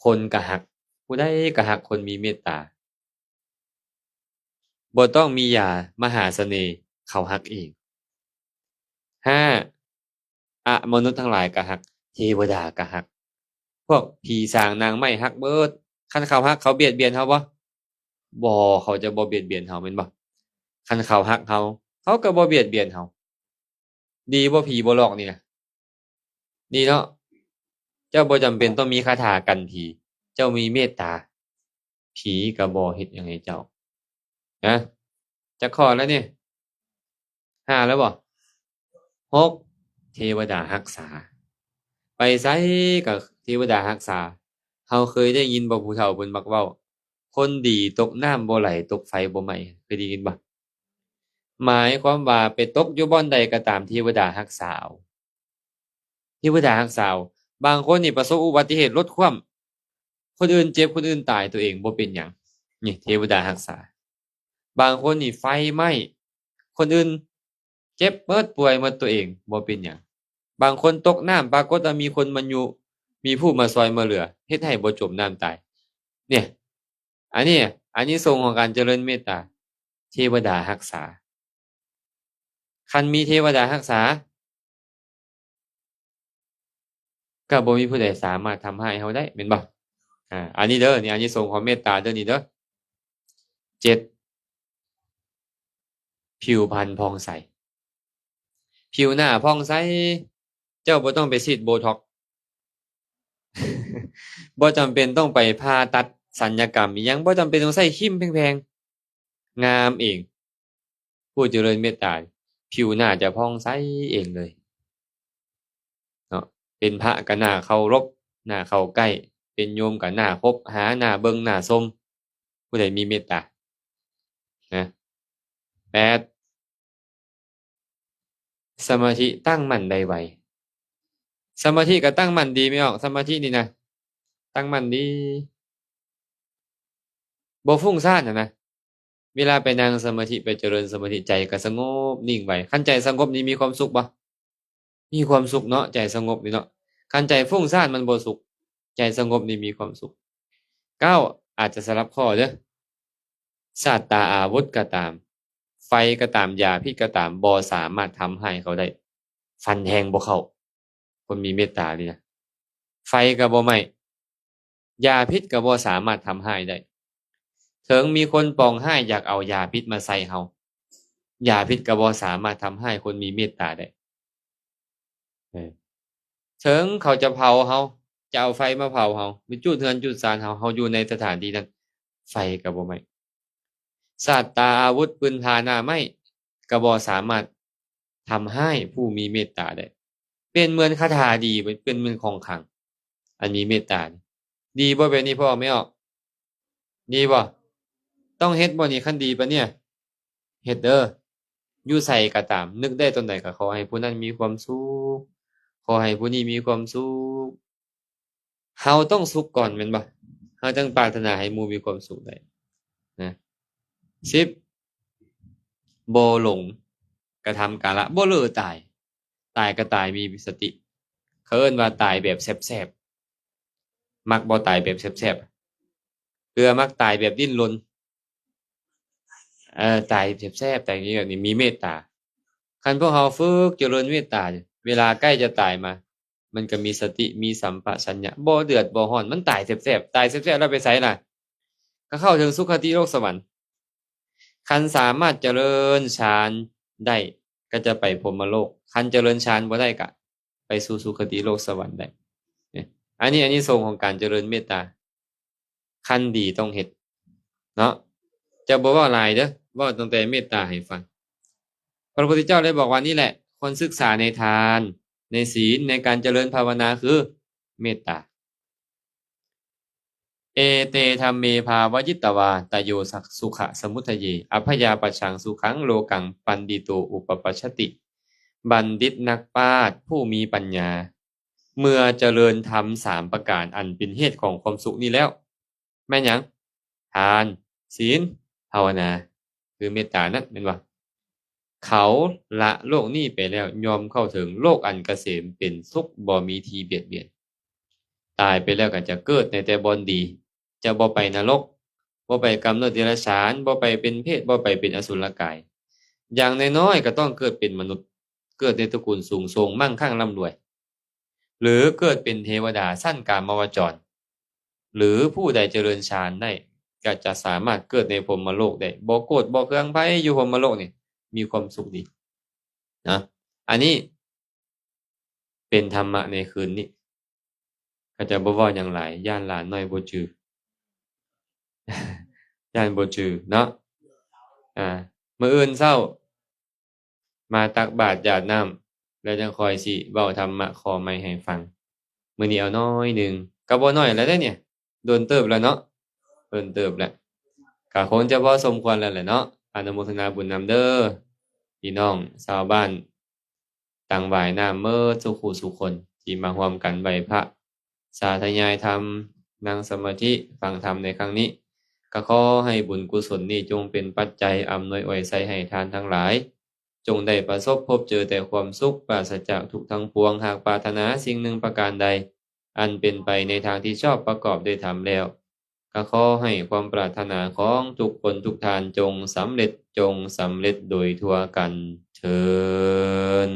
คนก็รักผู้ใดก็รักคนมีเมตตาบ่ต้องมียามหาเสน่ห์เขารักเองห้ามนุษย์ทั้งหลายก็รักเทวดาก็รักพวกผีสางนางไม้รักเบิดคันเขารักเขาเบียดเบียนเราบ่บ่เขาจะบ่เบียดเบียนเราแม่นบ่คันเขารักเราเขาก็บ่เบียดเบียนเราดีบ่ผีบ่หลอกนี่นะดีเนาะเจ้าบ่จำเป็นต้องมีคาถากันผีเจ้ามีเมตตาผีก็บ่เฮ็ดหยังให้เจ้านะจักข้อแล้วนี่ห้าแล้วบ่หกเทวดารักษาไปไสก็เทวดารักษาเราเคยได้ยินบ่ผู้เฒ่าเพิ่นมักเว้าคนดีตกน้ำบ่ไหลตกไฟบ่ไหม้เคยได้ยินบ่หมายความว่าไปตกอยู่บ่อนใดก็ตามเทวดารักษาเอาเทวดารักษาเอาบางคนนี่ประสบอุบัติเหตุรถคว่ำคนอื่นเจ็บคนอื่นตายตัวเองบ่เป็นหยังนี่เทวดารักษาบางคนนี่ไฟไหม้คนอื่นเจ็บเบิดป่วยหมดตัวเองบ่เป็นหยังบางคนตกน้ำปรากฏว่ามีคนมาอยู่มีผู้มาซอยมาเหลือเฮ็ดให้บ่จมน้ำตายเนี่ยอันนี้อานิสงส์ของการเจริญเมตตาเทวดารักษาคันมีเทวดารักษาก็บ่มีผู้ใดสามารถทำให้เราได้แม่นบ่อันนี้เด้อนี่อานิสงส์ของเมตตาเด้อนี่เด้อเจ็ดผิวพรรณผ่องใสผิวหน้าผ่องใสเจ้าบ่ต้องไปฉีดโบท็อกซ์ บ่จำเป็นต้องไปผ่าตัดศัลยกรรมอิหยังบ่จำเป็นต้องใช้ครีมแพงๆงามเองผู้เจริญเมตตาผิวหน้าจะผ่องใสเองเลยเนาะเป็นพระก็น่าเคารพน่าเข้าใกล้เป็นโยมก็น่าคบหาน่าเบิ่งน่าชมผู้ใดมีเมตตานะแปดสมาธิตั้งมั่นได้ไวสมาธิก็ตั้งมั่นดีไม่ออกสมาธินี่นะตั้งมั่นดีบ่ฟุ้งซ่านนะเวลาไปนั่งสมาธิไปเจริญสมาธิใจก็สงบนิ่งไว้คันใจสงบนี่มีความสุขบ่มีความสุขเนาะใจสงบนี่เนาะคันใจฟุ้งซ่านมันบ่สุขใจสงบนี่มีความสุขเก้าอาจจะสลับข้อเด้อศาสตราอาวุธก็ตามไฟก็ตามยาพิษก็ตามบ่สามารถทำให้เขาได้ฟันแทงบ่เข้าคนมีเมตตานี่นะไฟก็บ่ไหม้ยาพิษก็บ่สามารถทำให้ได้ถึงมีคนปองร้ายอยากเอายาพิษมาใส่เฮายาพิษก็บ่สามารถทำให้คนมีเมตตาได้ถึงเขาจะเผาเฮาจะเอาไฟมาเผาเฮาหรือจุดเทือนจุดสารเฮาอยู่ในสถานที่นั้นไฟก็บ่ไหม้ศาสตราอาวุธปืนพาหน้าไม้ก็บ่สามารถทำให้ผู้มีเมตตาได้เป็นเหมือนคาถาดีเป็นเหมือนของขลังอันนี้เมตตาดีบ่แบบนี้พ่อไม่ออกดีบ่ต้องเฮ็ดบ่นี่คันดีปะเนี่ยเฮ็ดเด้ออยู่ไสก็ตามนึกได้ตอนใดก็ขอให้ผู้นั้นมีความสุขขอให้ผู้นี้มีความสุขเฮาต้องสุขก่อนแม่นบ่เฮาจังปรารถนาให้หมู่มีความสุขได้นะ10บ่หลงกระทำกาละบ่เล้อตายตายก็ตายมีสติเขาเอิ้นว่าตายแบบแซ่บๆมักบ่ตายแบบแซ่บๆเทื่อมักตายแบบดิ้นรนตายแซ่บๆตายอย่างงี้แบบนี้มีเมตตาคันพวกเราฝึกเจริญเมตตาเวลาใกล้จะตายมามันก็มีสติมีสัมปชัญญะบ่เดือดบ่ร้อนมันตายแซ่บๆตายแซ่บๆแล้วไปไสล่ะก็เข้าถึงสุคติโลกสวรรค์คันสามารถเจริญฌานได้ก็จะไปพรหมโลกคันเจริญฌานบ่ได้ก็ไปสู่สุคติโลกสวรรค์ได้อันนี้อานิสงส์ของการเจริญเมตตาคันดีต้องเฮ็ดเนาะ จะบ่เว้าหลายเด้อเว้าตั้งแต่เมตตาให้ฟังพระพุทธเจ้าได้บอกว่านี่แหละคนศึกษาในทานในศีลในการเจริญภาวนาคือเมตตาเอเตธัมเมภาวยิตวาตโยสักสุขะสมุทเยอพยาปชังสุขังโลกังปันดิโตอุปปัชชติบัณฑิตนักปราชญ์ผู้มีปัญญาเมื่อเจริญธรรม3ประการอันเป็นเหตุของความสุขนี้แล้วแม่นหยังทานศีลภาวนาคือเมตตานั่นเป็นว่าเขาละโลกนี้ไปแล้วยอมเข้าถึงโลกอันเกษมเป็นสุขบ่มีทีเบียดเบียนตายไปแล้วก็จะเกิดในแต่บอนดีจะบ่ไปนรกบ่ไปกำเนิดเดรัจฉานบ่ไปเป็นเพศบ่ไปเป็นอสุรกายอย่างน้อยๆก็ต้องเกิดเป็นมนุษย์เกิดในตระกูลสูงส่งมั่งคั่งร่ำรวยหรือเกิดเป็นเทวดาสั้นกามวจรหรือผู้ใดเจริญฌานได้ก็จะสามารถเกิดในพรหมโลกได้บ่โกรธบ่เคืองไผอยู่พรหมโลกนี่มีความสุขดีนะอันนี้เป็นธรรมะในคืนนี้ก็จะบ่เว้าหยังหลายย้านหลานน้อยบ่จื้อ ย้านบ่จื้อเนาะมื้ออื่นเช้ามาตักบาตรหยาดน้ำแล้วจังค่อยสิเว้าธรรมะข้อใหม่ให้ฟังมื้อนี้เอาน้อยหนึ่งก็บ่น้อยแล้วเด้อเนี่ยโดนเติบแล้วเนาะโดนเติบแล้วก็คงจะพอสมควรแล้วแหละเนาะอนุโมทนาบุญนำเด้อพี่น้องชาวบ้านต่างหว่ายน้ำเมิดสุขุสุคนที่มาร่วมกันไหว้พระสาธยายธรรมนั่งสมาธิฟังธรรมในครั้งนี้ก็ขอให้บุญกุศลนี้จงเป็นปัจจัยอำนวยอวยไสให้ทานทั้งหลายจงได้ประสบพบเจอแต่ความสุขปราศจากทุกข์ทั้งปวงหากปรารถนาสิ่งหนึ่งประการใดอันเป็นไปในทางที่ชอบประกอบด้วยธรรมแล้วก็ขอให้ความปรารถนาของทุกคนทุกท่านจงสำเร็จโดยทั่วกันเทอญ